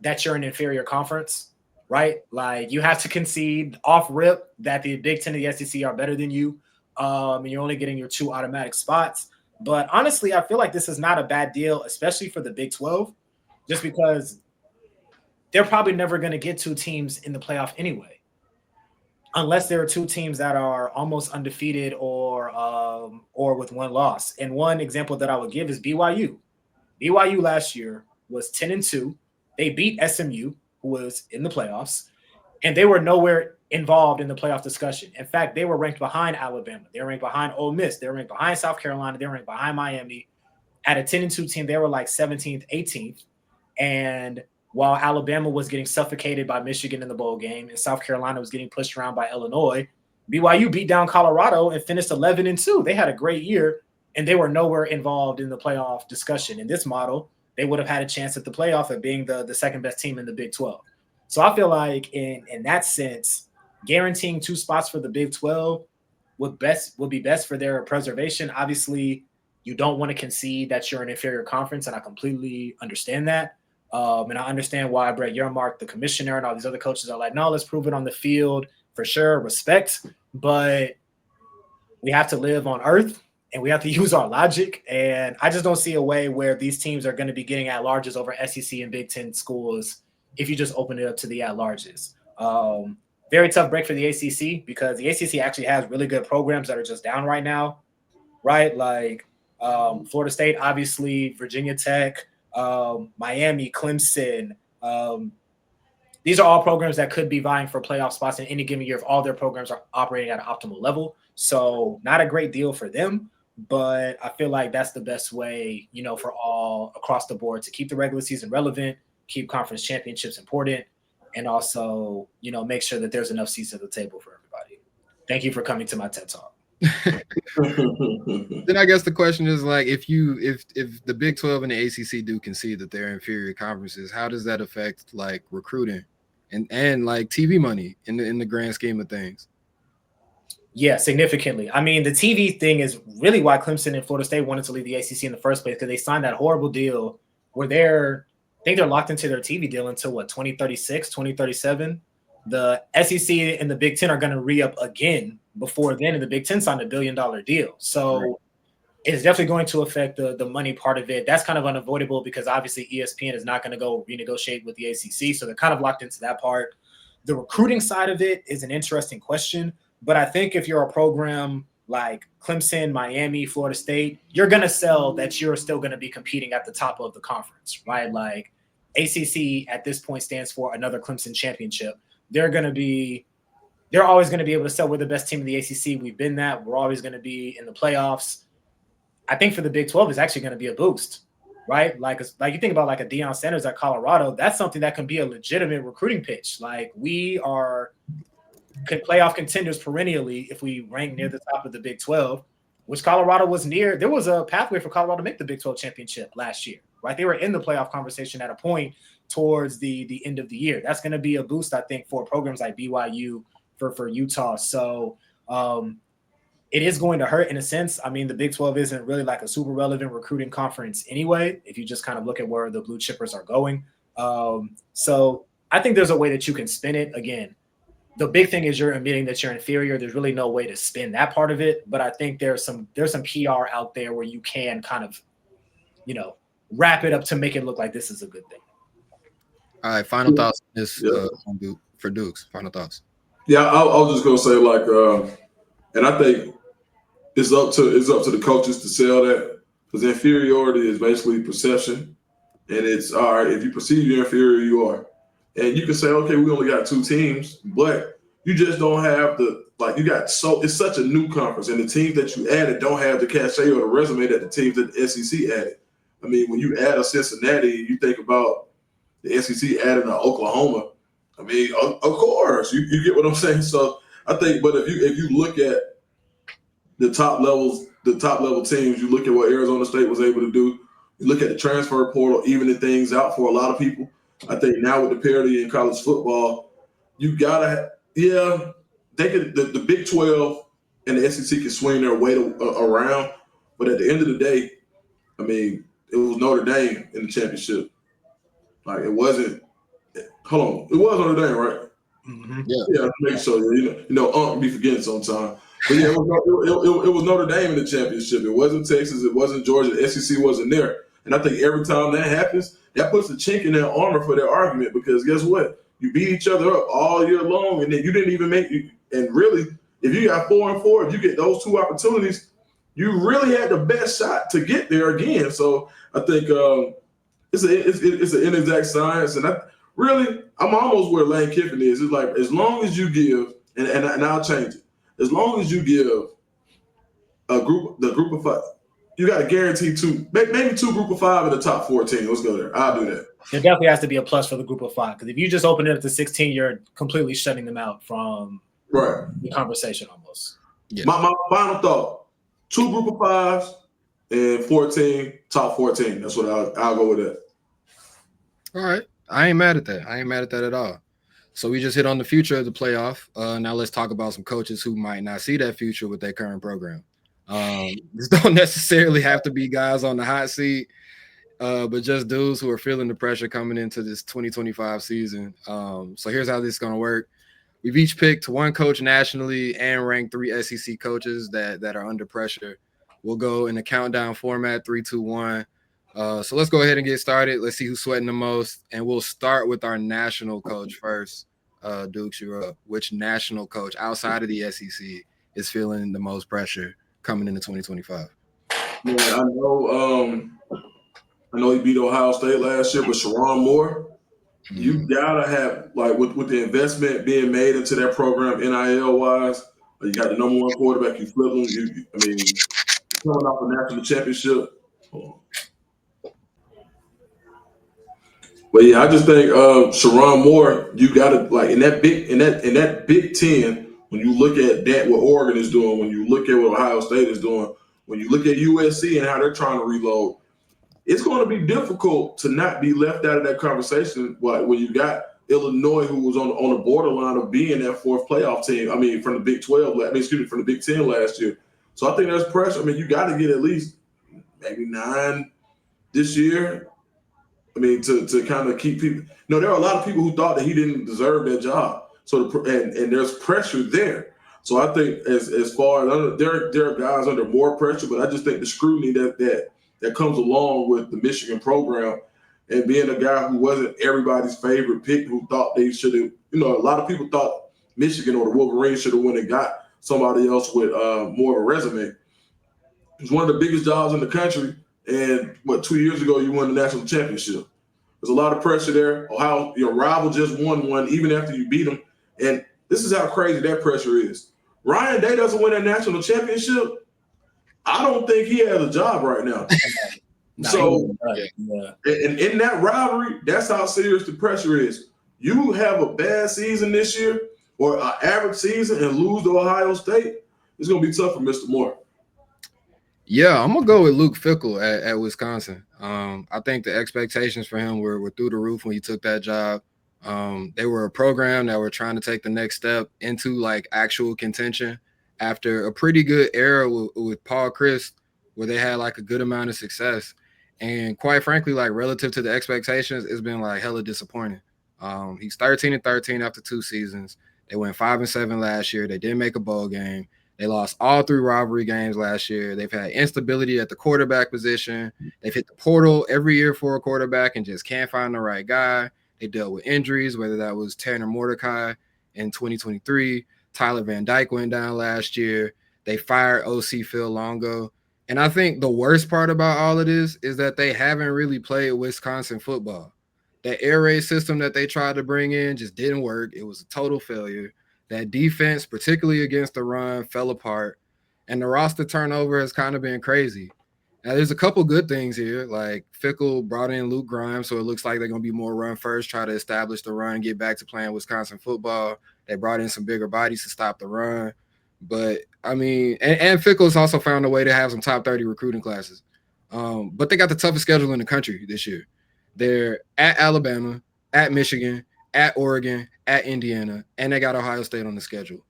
[SPEAKER 2] that you're an inferior conference, right? Like you have to concede off rip that the Big 10 and the SEC are better than you. And you're only getting your 2 automatic spots. But honestly, I feel like this is not a bad deal, especially for the Big 12, just because they're probably never going to get 2 teams in the playoff anyway, unless there are 2 teams that are almost undefeated or with 1 loss. And one example that I would give is BYU. BYU last year was 10-2. They beat SMU, who was in the playoffs, and they were nowhere involved in the playoff discussion. In fact, they were ranked behind Alabama. They were ranked behind Ole Miss. They were ranked behind South Carolina. They were ranked behind Miami. At a 10-2 team, they were like 17th, 18th. And while Alabama was getting suffocated by Michigan in the bowl game and South Carolina was getting pushed around by Illinois, BYU beat down Colorado and finished 11-2. They had a great year, and they were nowhere involved in the playoff discussion. In this model, they would have had a chance at the playoff of being the second best team in the Big 12. So I feel like in that sense, guaranteeing 2 spots for the Big 12 would be best for their preservation. Obviously, you don't want to concede that you're an inferior conference, and I completely understand that. And I understand why Brett Yermark, the commissioner, and all these other coaches are like, no, let's prove it on the field for sure, respect. But we have to live on earth, and we have to use our logic. And I just don't see a way where these teams are going to be getting at-larges over SEC and Big Ten schools if you just open it up to the at-larges. Very tough break for the ACC, because the ACC actually has really good programs that are just down right now, right? Like Florida State, obviously, Virginia Tech, Miami, Clemson. These are all programs that could be vying for playoff spots in any given year if all their programs are operating at an optimal level. So not a great deal for them, but I feel like that's the best way, for all across the board to keep the regular season relevant, keep conference championships important, and also, make sure that there's enough seats at the table for everybody. Thank you for coming to my TED Talk.
[SPEAKER 1] Then I guess the question is, like, if the Big 12 and the ACC do concede that they're inferior conferences, how does that affect like recruiting and like TV money in the grand scheme of things?
[SPEAKER 2] Yeah, significantly. I mean, the TV thing is really why Clemson and Florida State wanted to leave the ACC in the first place, because they signed that horrible deal where I think they're locked into their TV deal until 2036, 2037. The SEC and the Big Ten are going to re-up again before then, and the Big Ten signed $1 billion deal. So it's definitely going to affect the money part of it. That's kind of unavoidable because obviously ESPN is not going to go renegotiate with the ACC. So they're kind of locked into that part. The recruiting side of it is an interesting question, but I think if you're a program like Clemson, Miami, Florida State, you're going to sell that you're still going to be competing at the top of the conference, right? Like ACC at this point stands for another Clemson championship. They're always going to be able to sell, we're the best team in the ACC. We've been that. We're always going to be in the playoffs. I think for the Big 12 is actually going to be a boost, right? Like you think about like a Deion Sanders at Colorado, that's something that can be a legitimate recruiting pitch. Like we are playoff contenders perennially if we rank near the top of the Big 12, which Colorado was near. There was a pathway for Colorado to make the Big 12 championship last year, right? They were in the playoff conversation at a point towards the end of the year. That's going to be a boost, I think, for programs like BYU, for Utah. So it is going to hurt in a sense. I mean, the Big 12 isn't really like a super relevant recruiting conference anyway, if you just kind of look at where the blue chippers are going. So I think there's a way that you can spin it. Again, the big thing is you're admitting that you're inferior. There's really no way to spin that part of it. But I think there's some PR out there where you can kind of, wrap it up to make it look like this is a good thing.
[SPEAKER 1] All right, final thoughts for Dukes. Final thoughts.
[SPEAKER 3] Yeah, I was just gonna say and I think it's up to the coaches to sell that, because inferiority is basically perception, and it's all right if you perceive you're inferior, you are, and you can say, okay, we only got 2 teams, but you just don't have you got it's such a new conference, and the teams that you added don't have the cachet or the resume that the teams that the SEC added. I mean, when you add a Cincinnati, you think about the SEC adding an Oklahoma. I mean, of course, you get what I'm saying. So I think, but if you look at the top level teams, you look at what Arizona State was able to do. You look at the transfer portal, evening things out for a lot of people. I think now with the parity in college football, you gotta, they could the Big 12 and the SEC can swing their weight around, but at the end of the day, I mean, it was Notre Dame in the championship. Like it wasn't. Hold on, it was Notre Dame, right?
[SPEAKER 2] Mm-hmm.
[SPEAKER 3] Yeah, make sure. You know, be forgetting sometimes. But yeah, it was Notre Dame in the championship. It wasn't Texas. It wasn't Georgia. The SEC wasn't there. And I think every time that happens, that puts a chink in their armor for their argument, because guess what? You beat each other up all year long, and then you didn't even make it. And really, if you got 4-4, if you get those two opportunities, you really had the best shot to get there again. So I think it's an inexact science, and I'm almost where Lane Kiffin is. It's like as long as you give, and I'll change it. As long as you give the group of five, you got to guarantee maybe two group of five in the top 14. Let's go there. I'll do that.
[SPEAKER 2] There definitely has to be a plus for the group of five, because if you just open it up to 16, you're completely shutting them out from the conversation almost.
[SPEAKER 1] Yeah.
[SPEAKER 3] My final thought: 2 group of fives and 14 top 14. That's what I'll go with that.
[SPEAKER 1] All right, I ain't mad at that. I ain't mad at that at all. So we just hit on the future of the playoff. Now let's talk about some coaches who might not see that future with their current program. This don't necessarily have to be guys on the hot seat, but just dudes who are feeling the pressure coming into this 2025 season. So here's how this is going to work. We've each picked one coach nationally and ranked 3 SEC coaches that are under pressure. We'll go in the countdown format, 3, 2, 1. So let's go ahead and get started. Let's see who's sweating the most. And we'll start with our national coach first. Dukes, you're up. Which national coach outside of the SEC is feeling the most pressure coming into 2025?
[SPEAKER 3] Yeah, I know he beat Ohio State last year, but Sharon Moore, you gotta have, like, with the investment being made into that program, NIL wise, you got the number 1 quarterback. You flip him. Coming off a national championship. But yeah, I just think Sharon Moore, you gotta, like, in that Big 10, when you look at that, what Oregon is doing, when you look at what Ohio State is doing, when you look at USC and how they're trying to reload, it's going to be difficult to not be left out of that conversation. Like when you got Illinois, who was on the borderline of being that 4th playoff team. I mean, from the Big 12, from the Big 10 last year. So I think there's pressure. I mean, you got to get at least maybe 9 this year. I mean, to kind of keep people. No, there are a lot of people who thought that he didn't deserve that job. So and there's pressure there. So I think as far as there are guys under more pressure, but I just think the scrutiny that comes along with the Michigan program, and being a guy who wasn't everybody's favorite pick, who thought they should have, a lot of people thought Michigan or the Wolverines should have went and got somebody else with more of a resume. It was one of the biggest jobs in the country, and 2 years ago you won the national championship. There's a lot of pressure there. Ohio, your rival just won one even after you beat them, and this is how crazy that pressure is. Ryan Day doesn't win a national championship. I don't think he has a job right now. So, and in that rivalry, that's how serious the pressure is. You have a bad season this year or an average season and lose to Ohio State, it's going to be tough for Mr. Moore.
[SPEAKER 1] Yeah, I'm going to go with Luke Fickell at Wisconsin. I think the expectations for him were through the roof when he took that job. They were a program that were trying to take the next step into like actual contention after a pretty good era with Paul Chryst, where they had like a good amount of success. And quite frankly, like relative to the expectations, it's been like hella disappointing. He's 13-13 after 2 seasons. They went 5-7 last year. They didn't make a bowl game. They lost all 3 rivalry games last year. They've had instability at the quarterback position. They've hit the portal every year for a quarterback and just can't find the right guy. They dealt with injuries, whether that was Tanner Mordecai in 2023. Tyler Van Dyke went down last year. They fired OC Phil Longo. And I think the worst part about all of this is that they haven't really played Wisconsin football. That air raid system that they tried to bring in just didn't work. It was a total failure. That defense, particularly against the run, fell apart, and the roster turnover has kind of been crazy. Now, there's a couple good things here. Like Fickle brought in Luke Grimes, so it looks like they're going to be more run first, try to establish the run, get back to playing Wisconsin football. They brought in some bigger bodies to stop the run. But, I mean, and Fickle's also found a way to have some top 30 recruiting classes. But they got the toughest schedule in the country this year. They're at Alabama, at Michigan, at Oregon, at Indiana, and they got Ohio State on the schedule.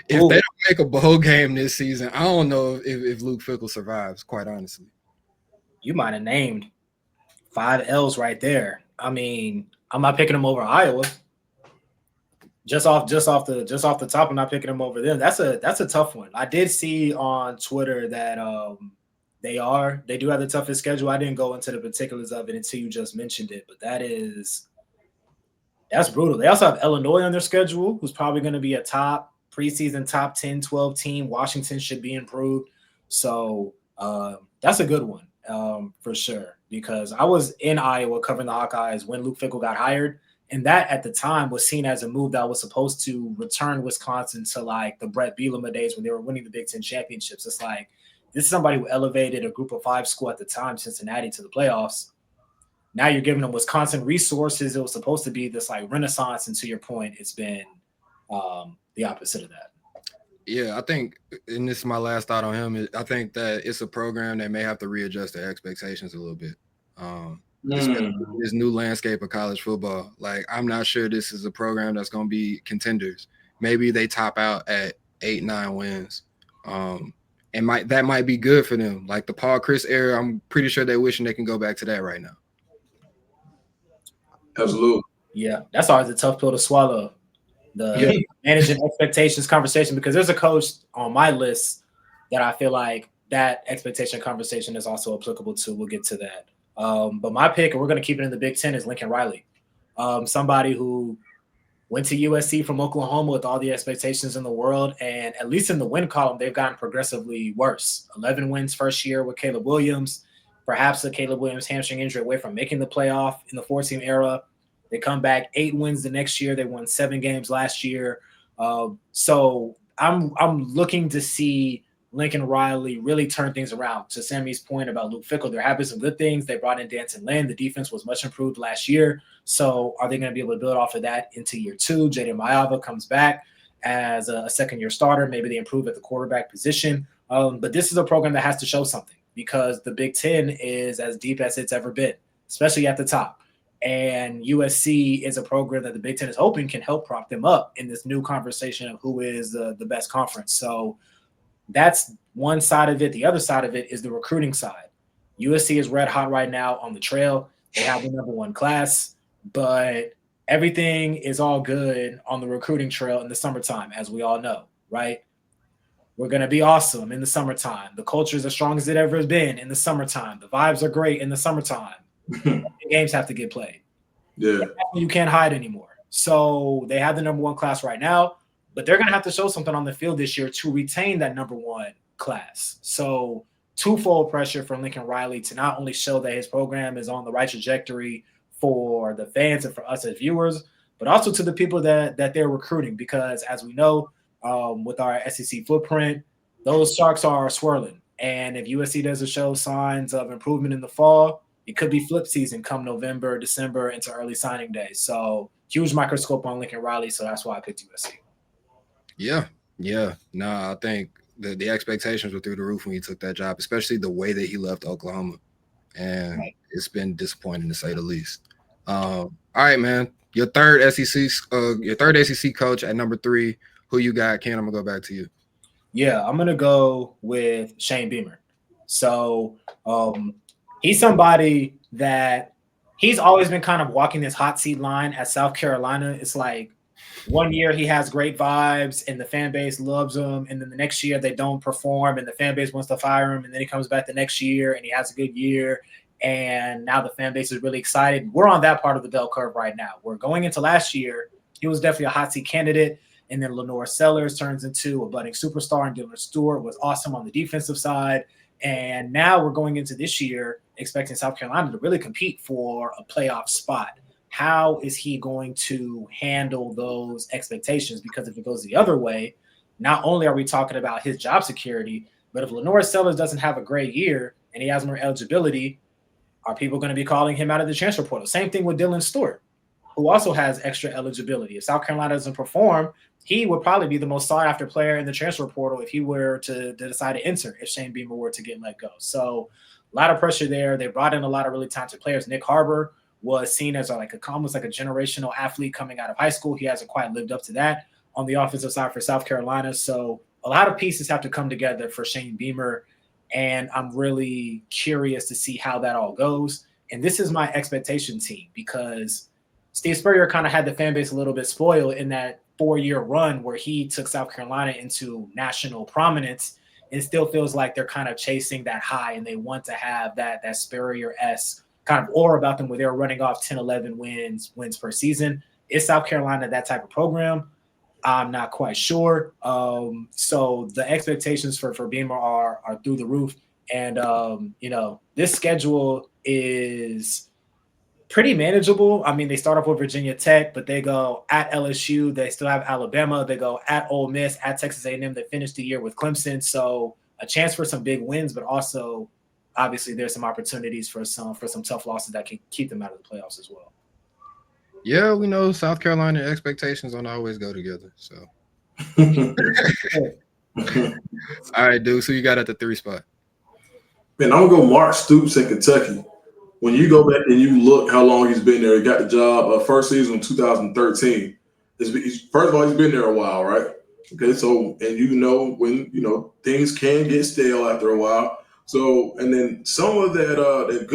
[SPEAKER 1] If they don't make a bowl game this season, I don't know if Luke Fickle survives, quite honestly.
[SPEAKER 2] You might have named 5 L's right there. I mean, I'm not picking them over Iowa. Just off the top, I'm not picking them over them. That's a tough one. I did see on Twitter that they do have the toughest schedule. I didn't go into the particulars of it until you just mentioned it, but that's brutal. They also have Illinois on their schedule, who's probably going to be a preseason top 10, 12 team. Washington should be improved. So that's a good one for sure, because I was in Iowa covering the Hawkeyes when Luke Fickle got hired. And that at the time was seen as a move that was supposed to return Wisconsin to like the Brett Bielema days when they were winning the Big Ten championships. It's like, this is somebody who elevated a group of 5 school at the time, Cincinnati, to the playoffs. Now you're giving them Wisconsin resources. It was supposed to be this like renaissance. And to your point, it's been the opposite of that.
[SPEAKER 1] Yeah, I think, and this is my last thought on him, I think that it's a program that may have to readjust their expectations a little bit. This new landscape of college football. Like, I'm not sure this is a program that's going to be contenders. Maybe they top out at 8-9 wins. And that might be good for them. Like the Paul Chris era, I'm pretty sure they're wishing they can go back to that right now.
[SPEAKER 3] Absolutely.
[SPEAKER 2] Yeah, that's always a tough pill to swallow. The managing expectations conversation, because there's a coach on my list that I feel like that expectation conversation is also applicable to. We'll get to that. But my pick, and we're going to keep it in the Big Ten, is Lincoln Riley. Somebody who went to USC from Oklahoma with all the expectations in the world, and at least in the win column, they've gotten progressively worse. 11 wins first year with Caleb Williams, perhaps the Caleb Williams hamstring injury away from making the playoff in the 4-team era. They come back 8 wins the next year. They won 7 games last year. So I'm looking to see Lincoln Riley really turn things around. To Sammy's point about Luke Fickle, there have been some good things. They brought in Danton Lynn. The defense was much improved last year. So are they going to be able to build off of that into year 2? Jaden Mayava comes back as a second-year starter. Maybe they improve at the quarterback position. But this is a program that has to show something, because the Big Ten is as deep as it's ever been, especially at the top. And USC is a program that the Big Ten is hoping can help prop them up in this new conversation of who is the best conference. So that's one side of it. The other side of it is the recruiting side. USC is red hot right now on the trail. They have the number 1 class, but everything is all good on the recruiting trail in the summertime, as we all know, right? We're going to be awesome in the summertime. The culture is as strong as it ever has been in the summertime. The vibes are great in the summertime. Games have to get played.
[SPEAKER 3] Yeah.
[SPEAKER 2] You can't hide anymore. So they have the number 1 class right now, but they're going to have to show something on the field this year to retain that number 1 class. So twofold pressure from Lincoln Riley to not only show that his program is on the right trajectory for the fans and for us as viewers, but also to the people that they're recruiting, because as we know, with our SEC footprint, those sharks are swirling. And if USC doesn't show signs of improvement in the fall, it could be flip season come November, December into early signing day. So huge microscope on Lincoln Riley. So that's why I picked USC.
[SPEAKER 1] Yeah. No, I think the expectations were through the roof when he took that job, especially the way that he left Oklahoma. And It's been disappointing to say the least. All right, man. Your third SEC coach at number 3. Who you got, Ken? I'm gonna go back to you.
[SPEAKER 2] Yeah, I'm gonna go with Shane Beamer. So he's somebody that he's always been kind of walking this hot seat line at South Carolina. It's like one year he has great vibes and the fan base loves him, and then the next year they don't perform and the fan base wants to fire him, and then he comes back the next year and he has a good year, and now the fan base is really excited. We're on that part of the bell curve right now. We're going into last year. He was definitely a hot seat candidate, and then Lenore Sellers turns into a budding superstar, and Dylan Stewart was awesome on the defensive side. And now we're going into this year expecting South Carolina to really compete for a playoff spot. how is he going to handle those expectations? Because if it goes the other way, not only are we talking about his job security, but if Lenore Sellers doesn't have a great year and he has more eligibility, are people going to be calling him out of the transfer portal? Same thing with Dylan Stewart, who also has extra eligibility. If South Carolina doesn't perform, he would probably be the most sought after player in the transfer portal if he were to decide to enter, if Shane Beamer were to get let go. So a lot of pressure there. They brought in a lot of really talented players. Nick Harbor was seen as almost like a generational athlete coming out of high school. He hasn't quite lived up to that on the offensive side for South Carolina. So a lot of pieces have to come together for Shane Beamer, and I'm really curious to see how that all goes. And this is my expectation team, because Steve Spurrier kind of had the fan base a little bit spoiled in that 4-year run where he took South Carolina into national prominence. It still feels like they're kind of chasing that high, and they want to have that Spurrier-esque kind of aura about them where they're running off 10, 11 wins per season. Is South Carolina that type of program? I'm not quite sure. So the expectations for Beamer are through the roof. And, this schedule is pretty manageable. I mean, they start off with Virginia Tech, but they go at LSU. They still have Alabama. They go at Ole Miss, at Texas A&M. They finish the year with Clemson. So a chance for some big wins, but also obviously there's some opportunities for some tough losses that can keep them out of the playoffs as well.
[SPEAKER 1] Yeah, we know South Carolina expectations don't always go together. So, all right, dude. So you got at the 3 spot.
[SPEAKER 3] Man, I'm gonna go Mark Stoops in Kentucky. When you go back and you look how long he's been there, he got the job first season in 2013. First of all, he's been there a while, right? Okay, so and when things can get stale after a while. So and then some of the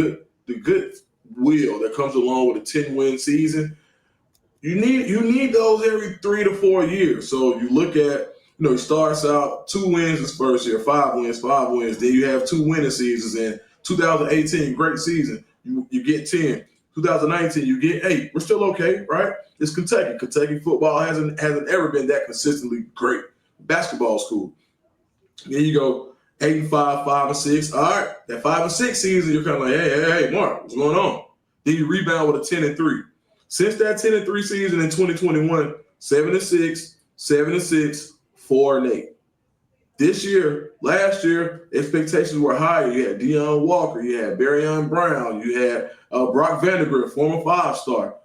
[SPEAKER 3] good will that comes along with a 10-win season. You need those every 3 to 4 years. So you look at, he starts out 2 wins his first year, 5 wins. Then you have 2 winning seasons. In 2018, great season. You get 10. 2019, you get 8. We're still okay, right? It's Kentucky. Kentucky football hasn't ever been that consistently great. Basketball school. Then you go 8-5, 5-6. All right, that 5-6 season, you're kind of like, hey, Mark, what's going on? Then you rebound with a 10-3. Since that 10-3 season in 2021, 7-6, 7-6, 4-8. Last year, expectations were higher. You had Deion Walker, you had Barryon Brown, you had Brock Vandegrift, former 5-star,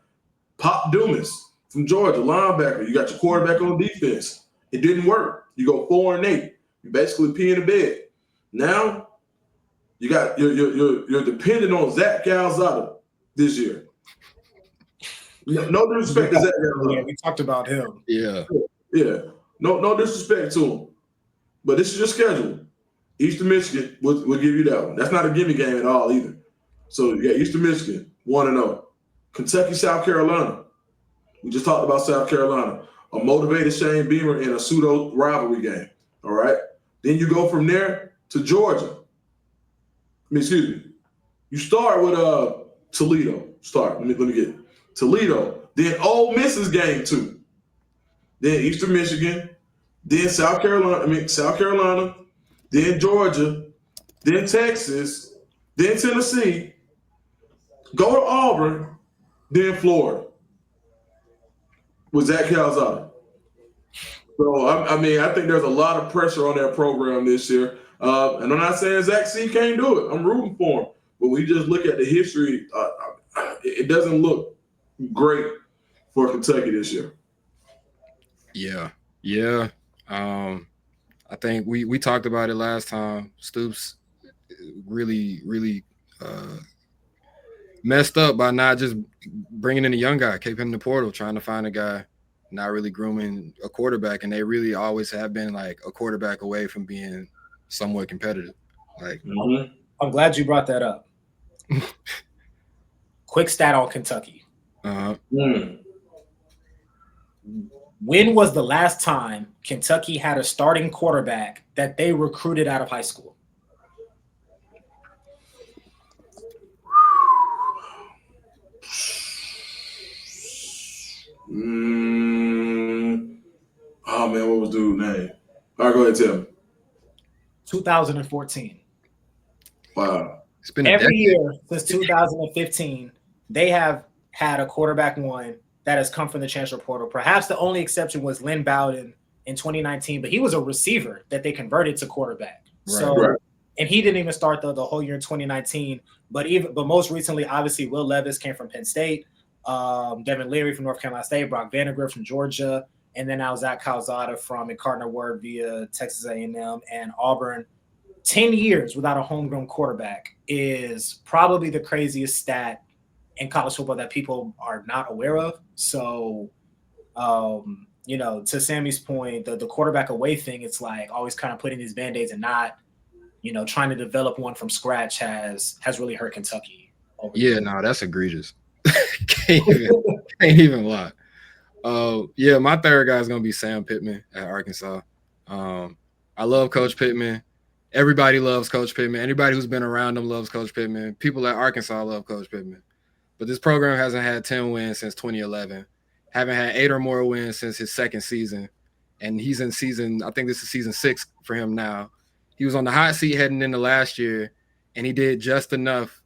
[SPEAKER 3] Pop Dumas from Georgia, linebacker. You got your quarterback on defense. It didn't work. You go 4-8. You basically pee in the bed. Now you're dependent on Zach Calzada this year. No disrespect to Zach Calzada.
[SPEAKER 2] Yeah, we talked about him.
[SPEAKER 1] Yeah.
[SPEAKER 3] No disrespect to him. But this is your schedule. Eastern Michigan will give you that one. That's not a gimme game at all either. So you got Eastern Michigan, 1-0. Kentucky, South Carolina. We just talked about South Carolina. A motivated Shane Beamer in a pseudo rivalry game. All right. Then you go from there to Georgia. You start with Toledo. Let me get it. Toledo. Then Ole Miss's game 2. Then Eastern Michigan. Then South Carolina. Then Georgia. Then Texas. Then Tennessee. Go to Auburn. Then Florida. With Zach Calzada. So, I think there's a lot of pressure on that program this year. And I'm not saying Zach C can't do it. I'm rooting for him. But when you just look at the history, it doesn't look great for Kentucky this year.
[SPEAKER 1] Yeah. I think we talked about it last time. Stoops really, really messed up by not just bringing in a young guy, keeping him in the portal, trying to find a guy, not really grooming a quarterback. And they really always have been like a quarterback away from being somewhat competitive.
[SPEAKER 2] I'm glad you brought that up. Quick stat on Kentucky. When was the last time Kentucky had a starting quarterback that they recruited out of high school?
[SPEAKER 3] Oh, man, what was dude's name? All right, go ahead, tell me.
[SPEAKER 2] 2014.
[SPEAKER 3] Wow.
[SPEAKER 1] It's been
[SPEAKER 2] every year since 2015, they have had a quarterback one that has come from the transfer portal. Perhaps the only exception was Lynn Bowden in 2019, but he was a receiver that they converted to quarterback. So,
[SPEAKER 3] Right.
[SPEAKER 2] and he didn't even start the whole year in 2019. But most recently, obviously, Will Levis came from Penn State, Devin Leary from North Carolina State, Brock Vandagriff from Georgia, and then now Zach Calzada from Incarnate Word via Texas A&M and Auburn. 10 years without a homegrown quarterback is probably the craziest stat in college football that people are not aware of. So, to Sammy's point, the quarterback away thing, it's like always kind of putting these Band-Aids and not, trying to develop one from scratch has really hurt Kentucky.
[SPEAKER 1] Yeah, no, that's egregious. can't even lie. My third guy is going to be Sam Pittman at Arkansas. I love Coach Pittman. Everybody loves Coach Pittman. Anybody who's been around him loves Coach Pittman. People at Arkansas love Coach Pittman. But this program hasn't had 10 wins since 2011. Haven't had 8 or more wins since his second season. And he's in I think this is season 6 for him now. He was on the hot seat heading into last year, and he did just enough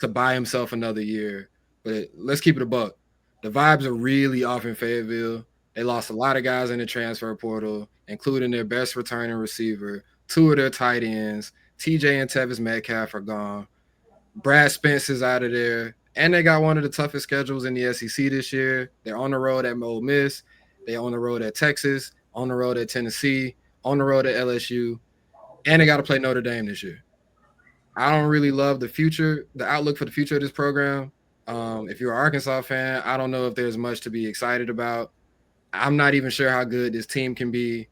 [SPEAKER 1] to buy himself another year. But let's keep it a buck. The vibes are really off in Fayetteville. They lost a lot of guys in the transfer portal, including their best returning receiver, 2 of their tight ends. TJ and Tevis Metcalf are gone. Brad Spence is out of there. And they got one of the toughest schedules in the SEC this year. They're on the road at Ole Miss. They're on the road at Texas, on the road at Tennessee, on the road at LSU. And they got to play Notre Dame this year. I don't really love the outlook for the future of this program. If you're an Arkansas fan, I don't know if there's much to be excited about. I'm not even sure how good this team can be.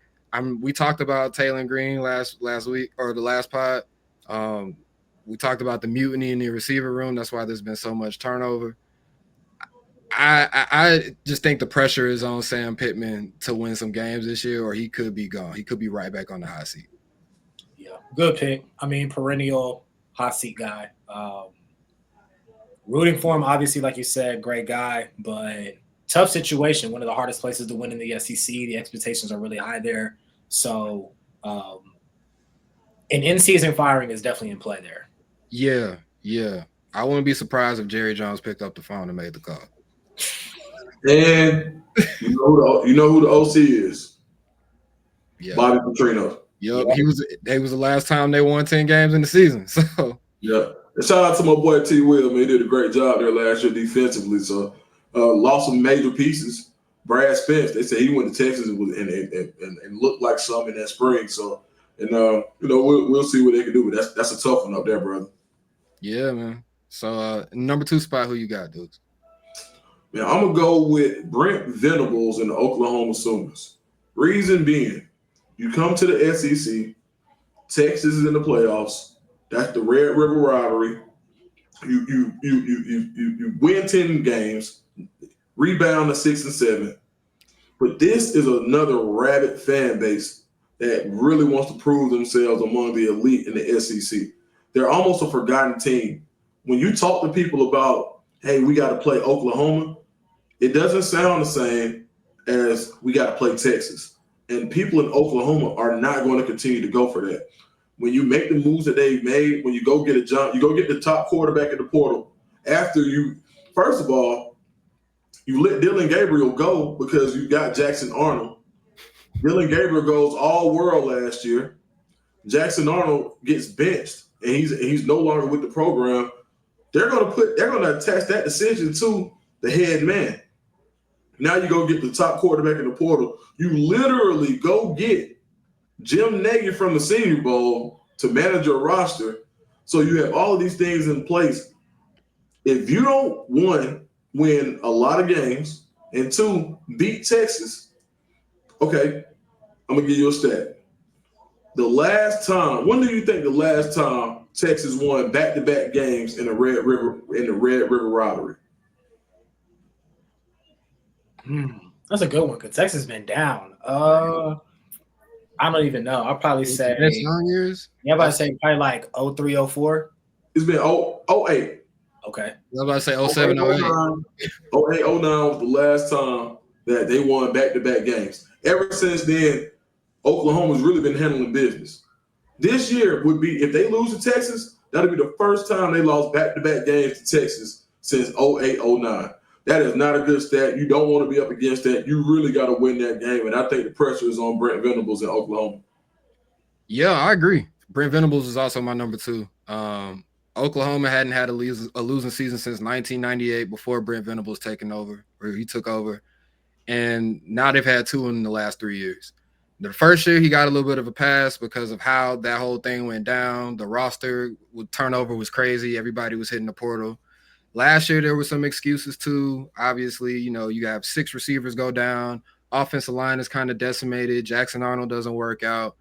[SPEAKER 1] We talked about Taylor Green last week or the last pod. We talked about the mutiny in the receiver room. That's why there's been so much turnover. I just think the pressure is on Sam Pittman to win some games this year, or he could be gone. He could be right back on the hot seat.
[SPEAKER 2] Yeah, good pick. I mean, perennial hot seat guy. Rooting for him, obviously, like you said, great guy, but tough situation. One of the hardest places to win in the SEC. The expectations are really high there. So an in-season firing is definitely in play there.
[SPEAKER 1] Yeah. I wouldn't be surprised if Jerry Jones picked up the phone and made the call.
[SPEAKER 3] And you know who the OC is?
[SPEAKER 1] Yeah.
[SPEAKER 3] Bobby Petrino.
[SPEAKER 1] Yep. It was the last time they won 10 games in the season. So
[SPEAKER 3] yeah. And shout out to my boy T. Will, man. He did a great job there last year defensively. So lost some major pieces. Brad Spence, they said he went to Texas and looked like something in that spring. So we'll see what they can do. But that's a tough one up there, brother.
[SPEAKER 1] Yeah, man. So number 2 spot, who you got, dudes?
[SPEAKER 3] Man, I'm gonna go with Brent Venables and the Oklahoma Sooners. Reason being, you come to the SEC, Texas is in the playoffs. That's the Red River rivalry. You win 10 games, rebound to 6 and 7. But this is another rabid fan base that really wants to prove themselves among the elite in the SEC. They're almost a forgotten team. When you talk to people about, hey, we got to play Oklahoma, it doesn't sound the same as we got to play Texas. And people in Oklahoma are not going to continue to go for that. When you make the moves that they've made, when you go get a jump, you go get the top quarterback in the portal. After first of all, you let Dylan Gabriel go because you got Jackson Arnold. Dylan Gabriel goes all world last year. Jackson Arnold gets benched and he's no longer with the program. They're gonna attach that decision to the head man. Now you go get the top quarterback in the portal. You literally go get Jim Nagy from the Senior Bowl to manage your roster. So you have all of these things in place. If you don't, 1, win a lot of games, and 2, beat Texas, okay, I'm going to give you a stat. When do you think the last time Texas won back-to-back games in the Red River rivalry?
[SPEAKER 2] That's a good one because Texas has been down. I don't even know. I'll probably say
[SPEAKER 1] That's young years.
[SPEAKER 2] Yeah, I'm about to say probably like 03, 04.
[SPEAKER 3] It's been 08.
[SPEAKER 2] Okay.
[SPEAKER 1] I was about to say 07, 08.
[SPEAKER 3] 08, 09 was the last time that they won back-to-back games. Ever since then, Oklahoma's really been handling business. This year would be, if they lose to Texas, that'll be the first time they lost back-to-back games to Texas since 08, 09. That is not a good stat. You don't want to be up against that. You really got to win that game. And I think the pressure is on Brent Venables in Oklahoma.
[SPEAKER 1] Yeah, I agree. Brent Venables is also my number 2. Oklahoma hadn't had a losing season since 1998 before Brent Venables taking over, or he took over. And now they've had 2 in the last 3 years. The first year, he got a little bit of a pass because of how that whole thing went down. The roster with turnover was crazy. Everybody was hitting the portal. Last year, there were some excuses too. Obviously, you have 6 receivers go down. Offensive line is kind of decimated. Jackson Arnold doesn't work out.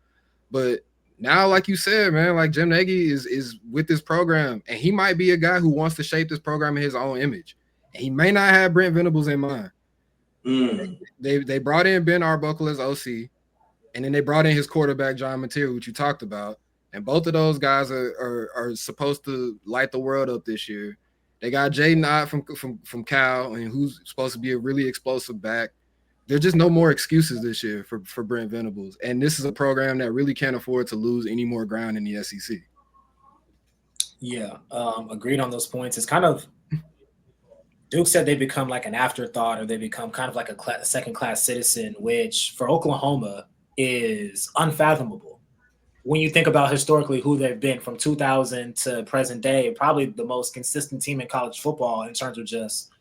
[SPEAKER 1] But now, like you said, man, like Jim Nagy is with this program, and he might be a guy who wants to shape this program in his own image. And he may not have Brent Venables in mind. They brought in Ben Arbuckle as OC, and then they brought in his quarterback, John Mateer, which you talked about. And both of those guys are supposed to light the world up this year. They got Jaden Ott from Cal, and who's supposed to be a really explosive back. There's just no more excuses this year for Brent Venables. And this is a program that really can't afford to lose any more ground in the SEC.
[SPEAKER 2] Yeah, agreed on those points. It's kind of Duke said they become like an afterthought, or they become kind of like a second-class citizen, which for Oklahoma is unfathomable. When you think about historically who they've been from 2000 to present day, probably the most consistent team in college football in terms of just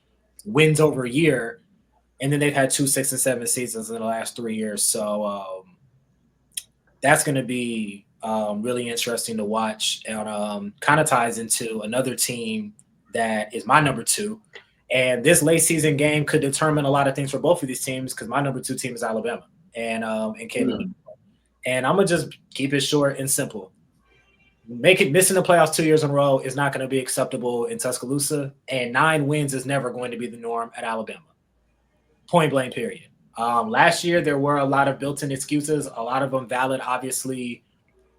[SPEAKER 2] wins over a year. And then they've had 2 6 and 7 seasons in the last 3 years. So that's going to be really interesting to watch, and kind of ties into another team that is my number 2. And this late season game could determine a lot of things for both of these teams, because my number 2 team is Alabama and Caleb. And I'm going to just keep it short and simple. Missing the playoffs 2 years in a row is not going to be acceptable in Tuscaloosa, and 9 wins is never going to be the norm at Alabama. Point blank, period. Last year, there were a lot of built-in excuses, a lot of them valid, obviously.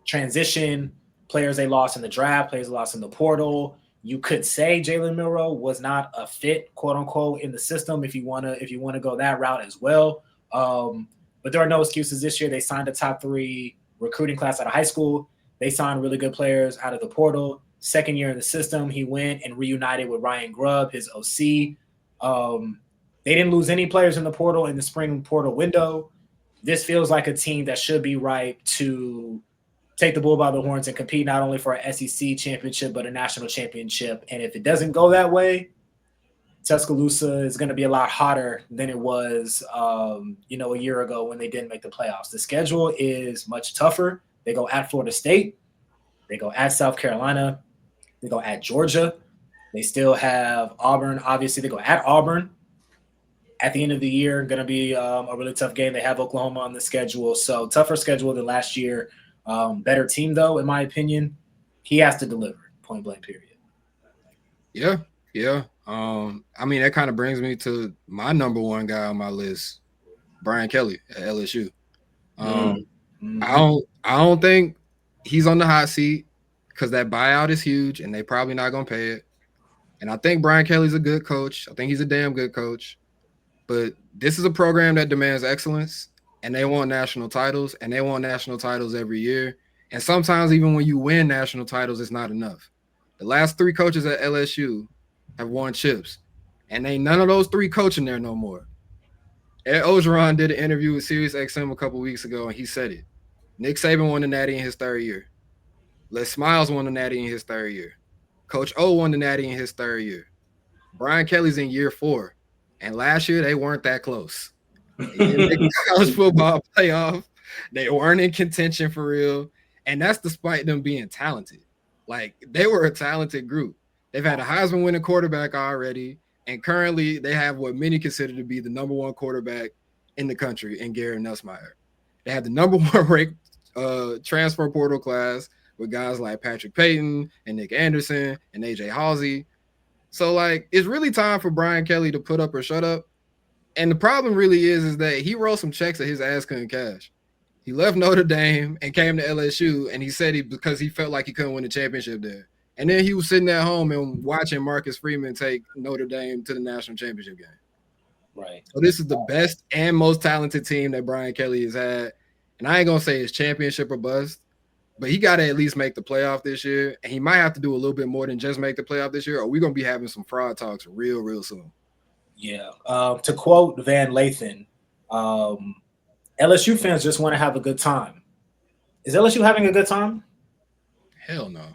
[SPEAKER 2] Transition, players they lost in the draft, players lost in the portal. You could say Jalen Milroe was not a fit, quote unquote, in the system if you want to go that route as well. But there are no excuses this year. They signed a top 3 recruiting class out of high school. They signed really good players out of the portal. Second year in the system, he went and reunited with Ryan Grubb, his OC. They didn't lose any players in the portal in the spring portal window. This feels like a team that should be ripe to take the bull by the horns and compete not only for an SEC championship, but a national championship. And if it doesn't go that way, Tuscaloosa is going to be a lot hotter than it was, a year ago when they didn't make the playoffs. The schedule is much tougher. They go at Florida State. They go at South Carolina. They go at Georgia. They still have Auburn. Obviously, they go at Auburn. At the end of the year, going to be a really tough game. They have Oklahoma on the schedule. So tougher schedule than last year. Better team, though, in my opinion. He has to deliver, point blank, period.
[SPEAKER 1] Yeah. I mean, that kind of brings me to my number 1 guy on my list, Brian Kelly at LSU. I don't think he's on the hot seat because that buyout is huge and they probably not going to pay it. And I think Brian Kelly's a good coach. I think he's a damn good coach. But this is a program that demands excellence, and they want national titles, and they want national titles every year. And sometimes even when you win national titles, it's not enough. The last 3 coaches at LSU have won chips, and ain't none of those 3 coaching there no more. Ed Ogeron did an interview with SiriusXM a couple weeks ago, and he said it. Nick Saban won the Natty in his 3rd year. Les Miles won the Natty in his 3rd year. Coach O won the Natty in his 3rd year. Brian Kelly's in year 4, and last year they weren't that close. They didn't make the college football playoff. They weren't in contention for real, and that's despite them being talented. Like, they were a talented group. They've had a Heisman winning quarterback already, and currently they have what many consider to be the number 1 quarterback in the country in Garrett Nussmeier. They had the number 1 ranked transfer portal class with guys like Patrick Payton and Nick Anderson and AJ Halsey. So, like, it's really time for Brian Kelly to put up or shut up. And the problem really is that he wrote some checks that his ass couldn't cash. He left Notre Dame and came to LSU, and he said because he felt like he couldn't win the championship there. And then he was sitting at home and watching Marcus Freeman take Notre Dame to the national championship game.
[SPEAKER 2] Right.
[SPEAKER 1] So this is the best and most talented team that Brian Kelly has had. And I ain't going to say it's championship or bust, but he got to at least make the playoff this year. And he might have to do a little bit more than just make the playoff this year, or we're going to be having some fraud talks real soon.
[SPEAKER 2] Yeah. To quote Van Lathan, LSU fans just want to have a good time. Is LSU having a good time?
[SPEAKER 1] Hell no.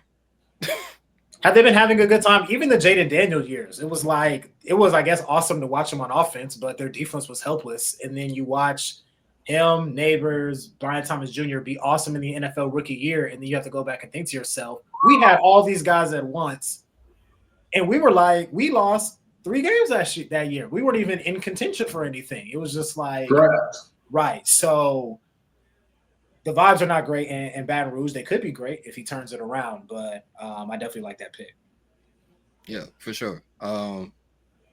[SPEAKER 2] Have they been having a good time? Even the Jaden Daniels years, it was, I guess, awesome to watch them on offense, but their defense was helpless. And then you watch him, Neighbors, Brian Thomas Jr. be awesome in the NFL rookie year, and then you have to go back and think to yourself, we had all these guys at once, and we lost 3 games that year. We weren't even in contention for anything. It was just like, right. So the vibes are not great in Baton Rouge. They could be great if he turns it around, but I definitely like that pick.
[SPEAKER 1] Yeah, for sure.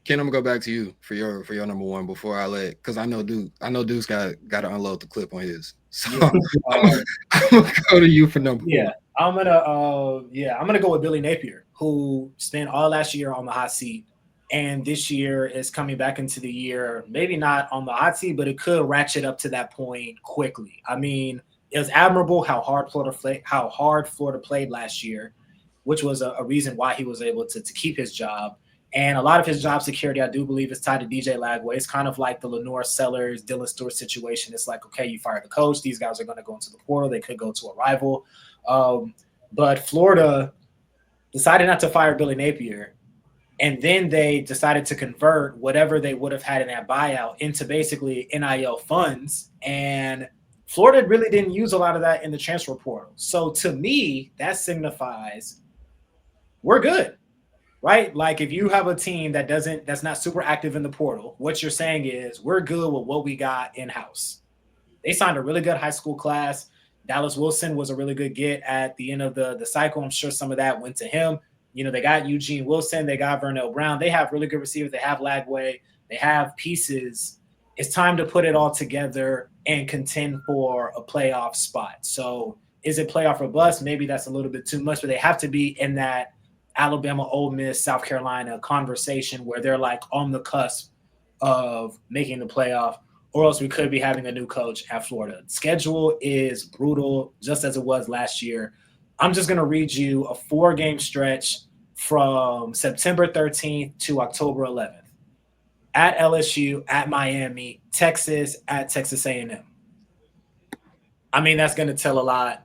[SPEAKER 1] Ken, I'm gonna go back to you for your number one before I because I know Duke's got to unload the clip on his. So I'm gonna go to you for number one.
[SPEAKER 2] I'm gonna go with Billy Napier, who spent all last year on the hot seat, and this year is coming back into the year, maybe not on the hot seat, but it could ratchet up to that point quickly. I mean, it was admirable how hard Florida played last year, which was a reason why he was able to keep his job. And a lot of his job security, I do believe, is tied to DJ Lagway. It's kind of like the Lenore Sellers, Dylan Stewart situation. It's like, okay, you fire the coach. These guys are going to go into the portal. They could go to a rival. But Florida decided not to fire Billy Napier. And then they decided to convert whatever they would have had in that buyout into basically NIL funds. And Florida really didn't use a lot of that in the transfer portal. So to me, that signifies we're good. Right? Like if you have a team that's not super active in the portal, what you're saying is we're good with what we got in-house. They signed a really good high school class. Dallas Wilson was a really good get at the end of the cycle. I'm sure some of that went to him. You know, they got Eugene Wilson, they got Vernell Brown. They have really good receivers. They have Lagway. They have pieces. It's time to put it all together and contend for a playoff spot. So is it playoff or bust? Maybe that's a little bit too much, but they have to be in that Alabama, Ole Miss, South Carolina conversation where they're like on the cusp of making the playoff, or else we could be having a new coach at Florida. Schedule is brutal, just as it was last year. I'm just going to read you a 4-game stretch from September 13th to October 11th. At LSU, at Miami, Texas, at Texas A&M. I mean, that's going to tell a lot.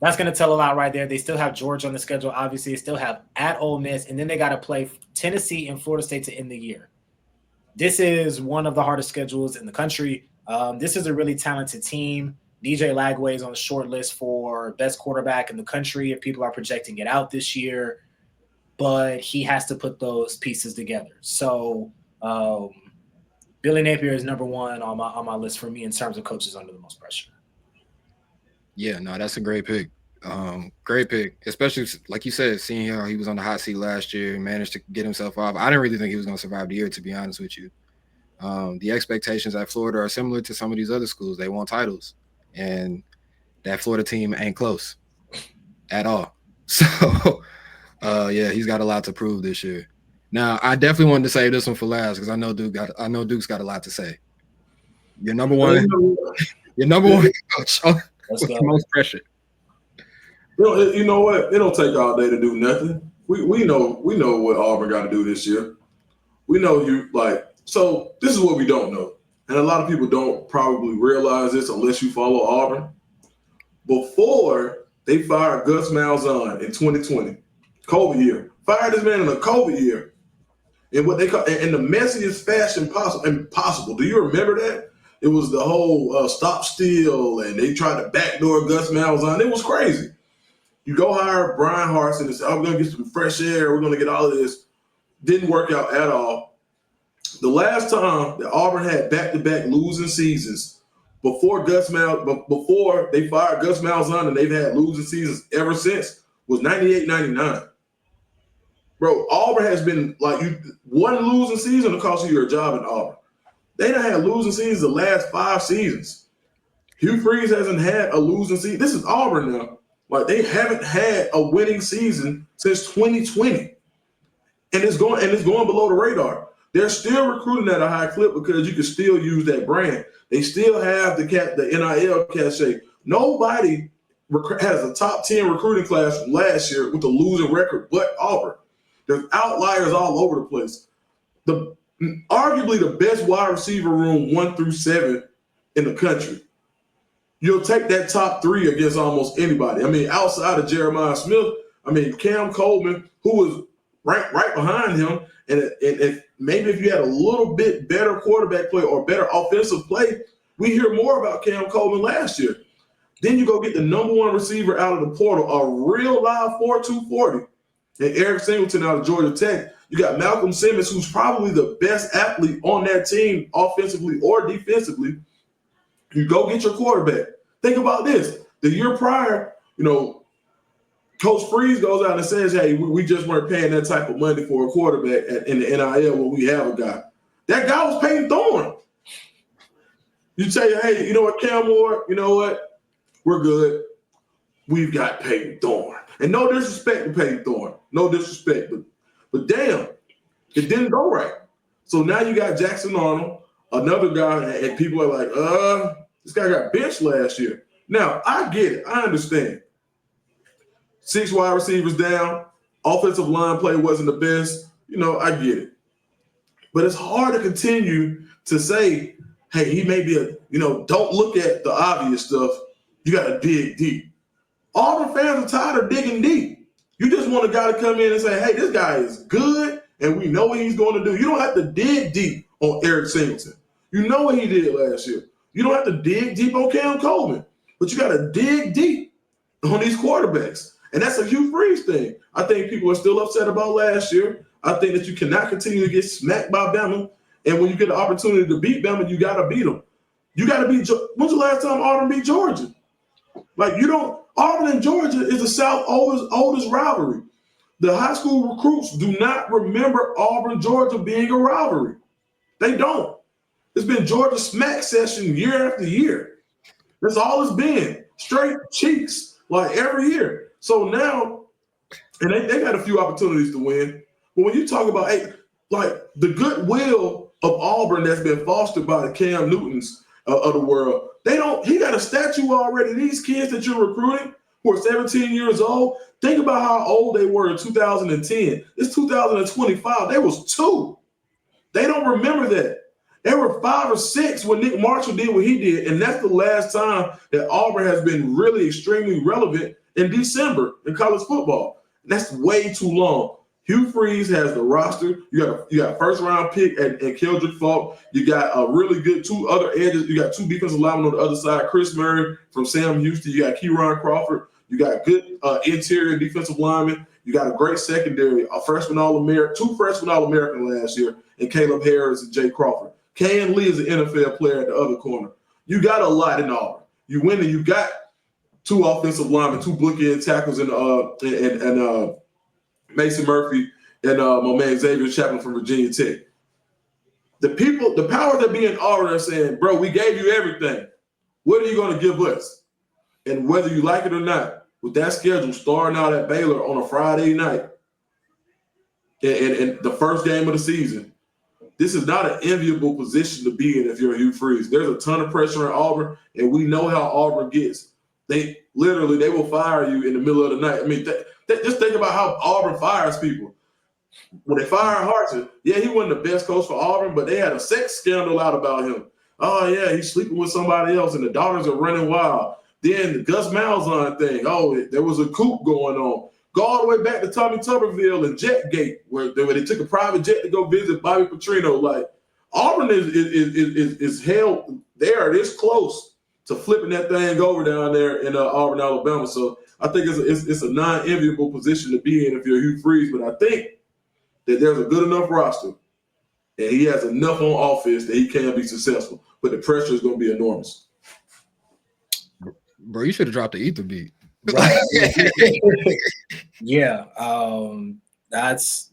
[SPEAKER 2] That's going to tell a lot right there. They still have Georgia on the schedule. Obviously, they still have at Ole Miss, and then they got to play Tennessee and Florida State to end the year. This is one of the hardest schedules in the country. This is a really talented team. DJ Lagway is on the short list for best quarterback in the country if people are projecting it out this year, but he has to put those pieces together. So Billy Napier is number one on my list for me in terms of coaches under the most pressure.
[SPEAKER 1] Yeah, no, that's a great pick. Great pick, especially like you said, seeing how he was on the hot seat last year and managed to get himself off. I didn't really think he was going to survive the year, to be honest with you. The expectations at Florida are similar to some of these other schools. They want titles, and that Florida team ain't close at all. So, yeah, he's got a lot to prove this year. Now, I definitely wanted to save this one for last because I know Duke's got a lot to say. Your number one coach. What's the most pressure?
[SPEAKER 3] You know what? It don't take all day to do nothing. We know what Auburn got to do this year. We know so this is what we don't know. And a lot of people don't probably realize this unless you follow Auburn. Before they fired Gus Malzahn in 2020, COVID year, fired this man in a COVID year, in what they call in the messiest fashion possible. Do you remember that? It was the whole stop steal, and they tried to backdoor Gus Malzahn. It was crazy. You go hire Brian Harsin and say, "Oh, we're gonna get some fresh air. We're gonna get all of this." Didn't work out at all. The last time that Auburn had back-to-back losing seasons before they fired Gus Malzahn, and they've had losing seasons ever since, was 98-99. Bro, Auburn has been one losing season will cost you your job in Auburn. They done had losing seasons the last 5 seasons. Hugh Freeze hasn't had a losing season. This is Auburn now. They haven't had a winning season since 2020. And it's going below the radar. They're still recruiting at a high clip because you can still use that brand. They still have the NIL cachet. Nobody has a top 10 recruiting class from last year with a losing record but Auburn. There's outliers all over the place. arguably the best wide receiver room 1 through 7 in the country. You'll take that top 3 against almost anybody. I mean, outside of Jeremiah Smith, I mean, Cam Coleman, who was right behind him, and maybe if you had a little bit better quarterback play or better offensive play, we hear more about Cam Coleman last year. Then you go get the number 1 receiver out of the portal, a real live 4.2 40, and Eric Singleton out of Georgia Tech. You got Malcolm Simmons, who's probably the best athlete on that team, offensively or defensively. You go get your quarterback. Think about this. The year prior, Coach Freeze goes out and says, hey, we just weren't paying that type of money for a quarterback in the NIL when we have a guy. That guy was Peyton Thorne. You say, hey, you know what, Cam Ward, you know what? We're good. We've got Peyton Thorne. And no disrespect to Peyton Thorne. No disrespect. But damn, it didn't go right. So now you got Jackson Arnold, another guy, and people are like, this guy got benched last year. Now, I get it. I understand. 6 wide receivers down. Offensive line play wasn't the best. I get it. But it's hard to continue to say, hey, he may be don't look at the obvious stuff. You got to dig deep. Auburn fans are tired of digging deep. You just want a guy to come in and say, hey, this guy is good, and we know what he's going to do. You don't have to dig deep on Eric Singleton. You know what he did last year. You don't have to dig deep on Cam Coleman, but you got to dig deep on these quarterbacks. And that's a Hugh Freeze thing. I think people are still upset about last year. I think that you cannot continue to get smacked by Bama. And when you get the opportunity to beat Bama, you got to beat them. You got to beat – when's the last time Auburn beat Georgia? Auburn and Georgia is the South's oldest rivalry. The high school recruits do not remember Auburn, Georgia being a rivalry. They don't. It's been Georgia smack session year after year. That's all it's been. Straight cheeks, every year. So now, and they had a few opportunities to win. But when you talk about, the goodwill of Auburn that's been fostered by the Cam Newtons of the world, he got a statue already. These kids that you're recruiting who are 17 years old, think about how old they were in 2010. It's 2025. They was 2. They don't remember that. They were 5 or 6 when Nick Marshall did what he did, and that's the last time that Auburn has been really extremely relevant in December in college football. And that's way too long. Hugh Freeze has the roster. You got first-round pick and Keldrick Falk. You got a really good 2 other edges. You got 2 defensive linemen on the other side. Chris Murray from Sam Houston. You got Kieron Crawford. You got good interior defensive linemen. You got a great secondary. A freshman All-American, 2 freshman All-American last year, and Caleb Harris and Jay Crawford. Ken Lee is an NFL player at the other corner. You got a lot in Auburn. You win, and you got 2 offensive linemen, 2 bookend tackles, and Mason Murphy and my man Xavier Chapman from Virginia Tech. The powers that be in Auburn are saying, bro, we gave you everything. What are you going to give us? And whether you like it or not, with that schedule starting out at Baylor on a Friday night and the first game of the season, this is not an enviable position to be in if you're Hugh Freeze. There's a ton of pressure in Auburn, and we know how Auburn gets. They will fire you in the middle of the night. I mean, just think about how Auburn fires people. When they fired Hartson, yeah, he wasn't the best coach for Auburn, but they had a sex scandal out about him. Oh, yeah, he's sleeping with somebody else, and the daughters are running wild. Then the Gus Malzahn thing. Oh, there was a coup going on. Go all the way back to Tommy Tuberville and Jetgate, where they took a private jet to go visit Bobby Petrino. Auburn is held there this close to flipping that thing over down there in Auburn, Alabama. So I think it's a non-enviable position to be in if you're Hugh Freeze. But I think that there's a good enough roster and he has enough on offense that he can be successful. But the pressure is going to be enormous.
[SPEAKER 1] Bro, you should have dropped the ether beat.
[SPEAKER 2] Right. Yeah. That's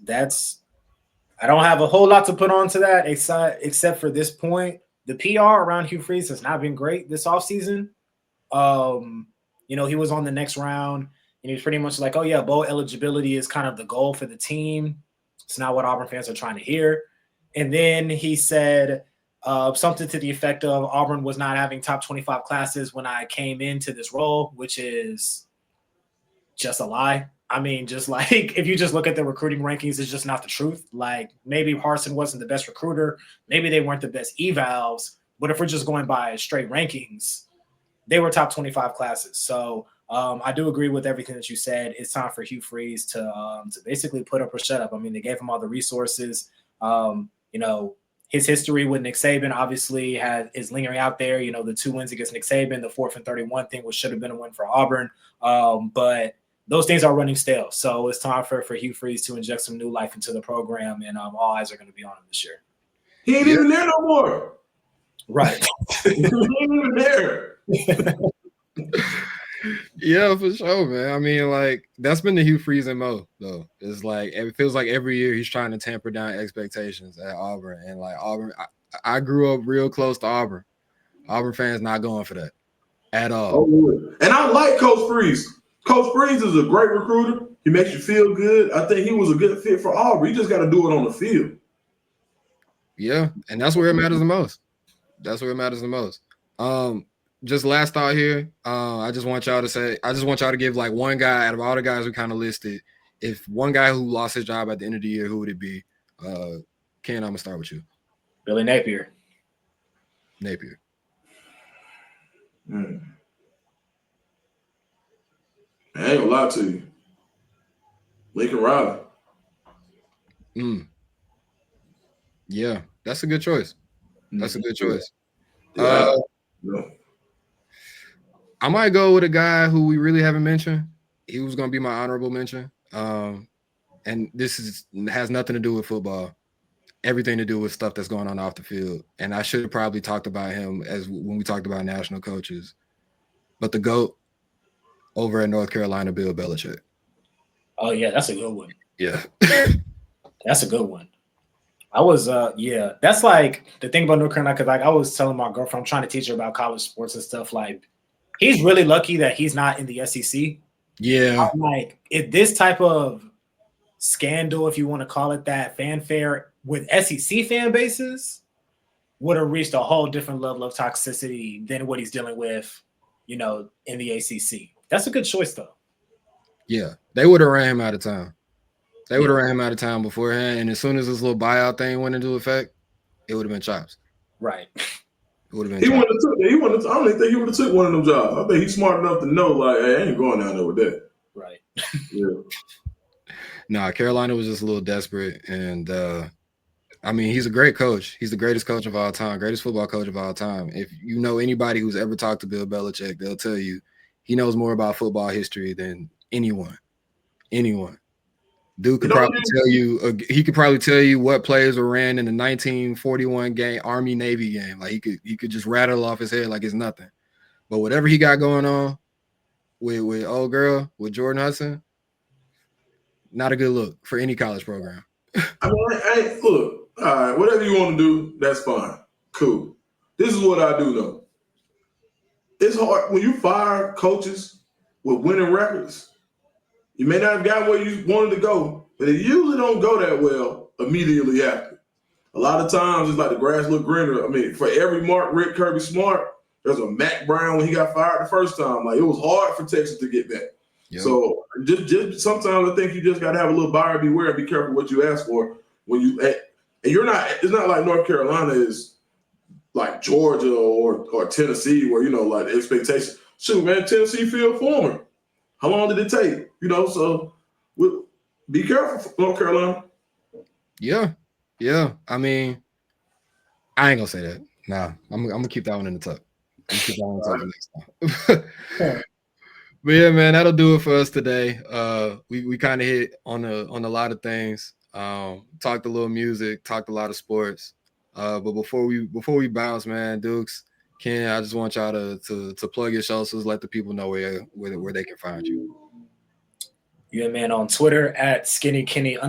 [SPEAKER 2] I don't have a whole lot to put on to that except for this point. The PR around Hugh Freeze has not been great this offseason. He was on the next round and he was pretty much like, oh yeah, bowl eligibility is kind of the goal for the team. It's not what Auburn fans are trying to hear. And then he said something to the effect of Auburn was not having top 25 classes when I came into this role, which is just a lie. I mean, just like if you just look at the recruiting rankings, it's just not the truth. Like maybe Harsin wasn't the best recruiter, maybe they weren't the best evals, but if we're just going by straight rankings, they were top 25 classes. So I do agree with everything that you said. It's time for Hugh Freeze to basically put up or shut up. I mean, they gave him all the resources. You know, his history with Nick Saban obviously is lingering out there. You know, the 2 wins against Nick Saban, the 4th and 31 thing, which should have been a win for Auburn. But those things are running stale. So it's time for Hugh Freeze to inject some new life into the program, and all eyes are going to be on him this year.
[SPEAKER 3] He ain't even there no more.
[SPEAKER 2] Right.
[SPEAKER 3] He ain't even there.
[SPEAKER 1] Yeah, for sure, man. I mean, like that's been the Hugh Freeze MO, though. It's like it feels like every year he's trying to tamper down expectations at Auburn, and like Auburn, I grew up real close to Auburn. Auburn fans not going for that at all.
[SPEAKER 3] Oh, and I like Coach Freeze. Coach Freeze is a great recruiter. He makes you feel good. I think he was a good fit for Auburn. You just got to do it on the field.
[SPEAKER 1] Yeah, and that's where it matters the most. That's where it matters the most. Just last thought here. I just want y'all to give like one guy out of all the guys we kind of listed. If one guy who lost his job at the end of the year, who would it be? Ken, I'm gonna start with you.
[SPEAKER 2] Billy Napier.
[SPEAKER 1] Napier.
[SPEAKER 3] I ain't gonna lie to you. Lincoln Riley.
[SPEAKER 1] Yeah, that's a good choice. That's a good choice.
[SPEAKER 3] Yeah.
[SPEAKER 1] I might go with a guy who we really haven't mentioned. He was going to be my honorable mention. And this has nothing to do with football. Everything to do with stuff that's going on off the field. And I should have probably talked about him when we talked about national coaches. But the GOAT over at North Carolina, Bill Belichick.
[SPEAKER 2] Oh, yeah, that's a good one.
[SPEAKER 1] Yeah.
[SPEAKER 2] That's a good one. That's like the thing about North Carolina, because like I was telling my girlfriend, I'm trying to teach her about college sports and stuff. Like, he's really lucky that he's not in the SEC.
[SPEAKER 1] Yeah.
[SPEAKER 2] I'm like, if this type of scandal, if you want to call it that, fanfare with SEC fan bases would have reached a whole different level of toxicity than what he's dealing with, you know, in the ACC. That's a good choice, though.
[SPEAKER 1] Yeah. They would have ran him out of town. They would have ran him out of town beforehand, and as soon as this little buyout thing went into effect, it would have been chops.
[SPEAKER 2] Right.
[SPEAKER 1] It would have been.
[SPEAKER 3] I don't even think he would have took one of them jobs. I think he's smart enough to know, like, hey, I ain't going down there with that.
[SPEAKER 2] Right.
[SPEAKER 3] Yeah.
[SPEAKER 1] Nah, Carolina was just a little desperate, and I mean, he's a great coach. He's the greatest coach of all time, greatest football coach of all time. If you know anybody who's ever talked to Bill Belichick, they'll tell you he knows more about football history than anyone. Dude could probably tell you. He could probably tell you what plays were ran in the 1941 game, Army-Navy game. Like he could just rattle off his head like it's nothing. But whatever he got going on with old girl, with Jordan Hudson, not a good look for any college program.
[SPEAKER 3] I mean, look, all right, whatever you want to do, that's fine. Cool. This is what I do though. It's hard when you fire coaches with winning records. You may not have gotten where you wanted to go, but it usually don't go that well immediately after. A lot of times it's like the grass look greener. I mean, for every Mark Rick Kirby Smart, there's a Mac Brown when he got fired the first time. Like it was hard for Texas to get back. Yep. So just sometimes I think you just gotta have a little buyer beware and be careful what you ask for when you and you're not. It's not like North Carolina is like Georgia or Tennessee where you know like the expectation. Shoot, man, Tennessee Phil Fulmer. How long did it take? You know, so be careful, North Carolina.
[SPEAKER 1] Yeah. I mean, I ain't gonna say that. Nah, I'm gonna keep that one in the tuck. I'm gonna keep that one in the tuck next time. But yeah, man, that'll do it for us today. We kind of hit on a lot of things. Talked a little music, talked a lot of sports. But before we bounce, man, Dukes, Ken, I just want y'all to plug your show, so let the people know where they can find you.
[SPEAKER 2] Yeah, man, on Twitter at SkinnyKenny_,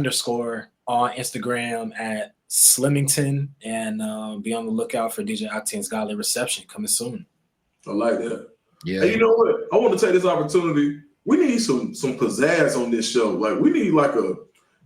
[SPEAKER 2] on Instagram at Slimington, and be on the lookout for DJ Octane's Godly Reception coming soon.
[SPEAKER 3] I like that.
[SPEAKER 1] Yeah.
[SPEAKER 3] And you know what? I want to take this opportunity. We need some pizzazz on this show. Like we need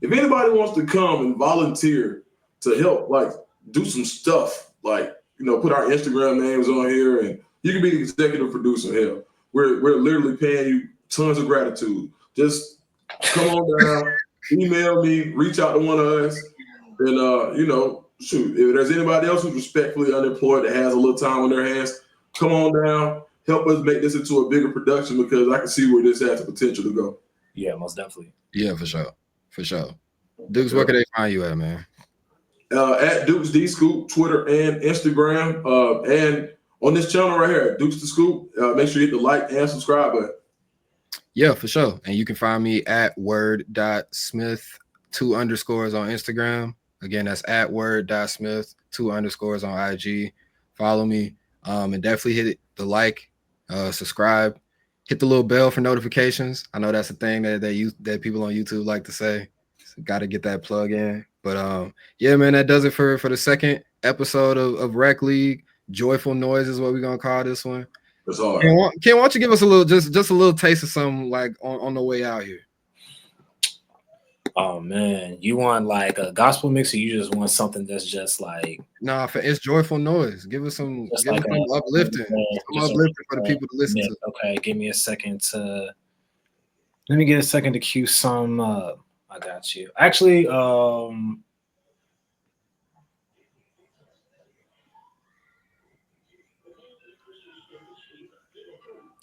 [SPEAKER 3] if anybody wants to come and volunteer to help, like do some stuff, like put our Instagram names on here, and you can be the executive producer. Hell, we're literally paying you tons of gratitude. Just come on down, email me, reach out to one of us, and shoot, if there's anybody else who's respectfully unemployed that has a little time on their hands, come on down, help us make this into a bigger production because I can see where this has the potential to go.
[SPEAKER 2] Yeah, most definitely.
[SPEAKER 1] Yeah, for sure. Dukes, where can they find you at, man?
[SPEAKER 3] At Dukes D Scoop, Twitter and Instagram, and on this channel right here, Dukes the Scoop. Make sure you hit the like and subscribe button.
[SPEAKER 1] Yeah, for sure. And you can find me at word.smith 2 underscores on Instagram. Again, that's at word.smith 2 underscores on IG. Follow me. And definitely hit the like, subscribe, hit the little bell for notifications. I know that's a thing that people on YouTube like to say. So got to get that plug in. But yeah, man, that does it for the second episode of Rec League. Joyful Noise is what we're gonna call this one.
[SPEAKER 3] That's all.
[SPEAKER 1] Ken, why don't you give us a little, just a little taste of something like on the way out here?
[SPEAKER 2] Oh man, you want like a gospel mix, or you just want something that's just like?
[SPEAKER 1] Nah, it's Joyful Noise. Give us some,
[SPEAKER 2] Just
[SPEAKER 1] give
[SPEAKER 2] like
[SPEAKER 1] us some uplifting. Some uplifting for the people to listen to.
[SPEAKER 2] Okay, give me a second to. Let me get a second to cue some. I got you. Actually,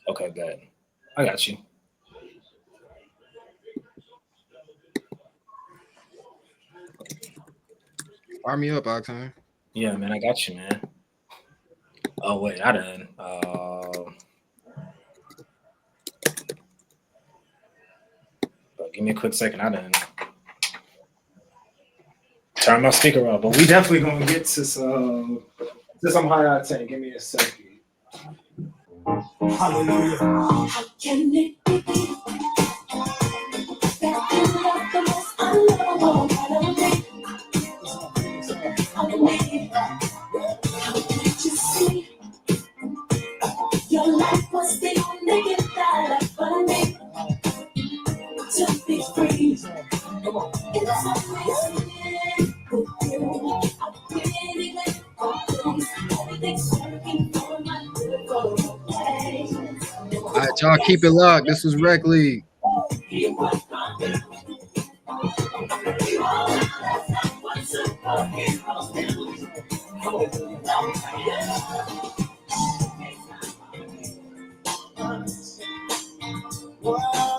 [SPEAKER 2] okay, good. I got you.
[SPEAKER 1] Fire me up, Octane.
[SPEAKER 2] Yeah, man, I got you, man. Oh wait, I done. Give me a quick second. I done turn my speaker off, but we definitely gonna get to some high octane. Give me a second.
[SPEAKER 6] Hallelujah.
[SPEAKER 4] How can it be that you love the most unlovable part of me? How can't you see your life was the only gift I left for me to be free? It's amazing with you. I really went for things. Everything's working for my good for the
[SPEAKER 1] All right, y'all, keep it locked. This was Rec League.
[SPEAKER 4] You were wrong. You all that's what superheroes do.
[SPEAKER 6] Wow.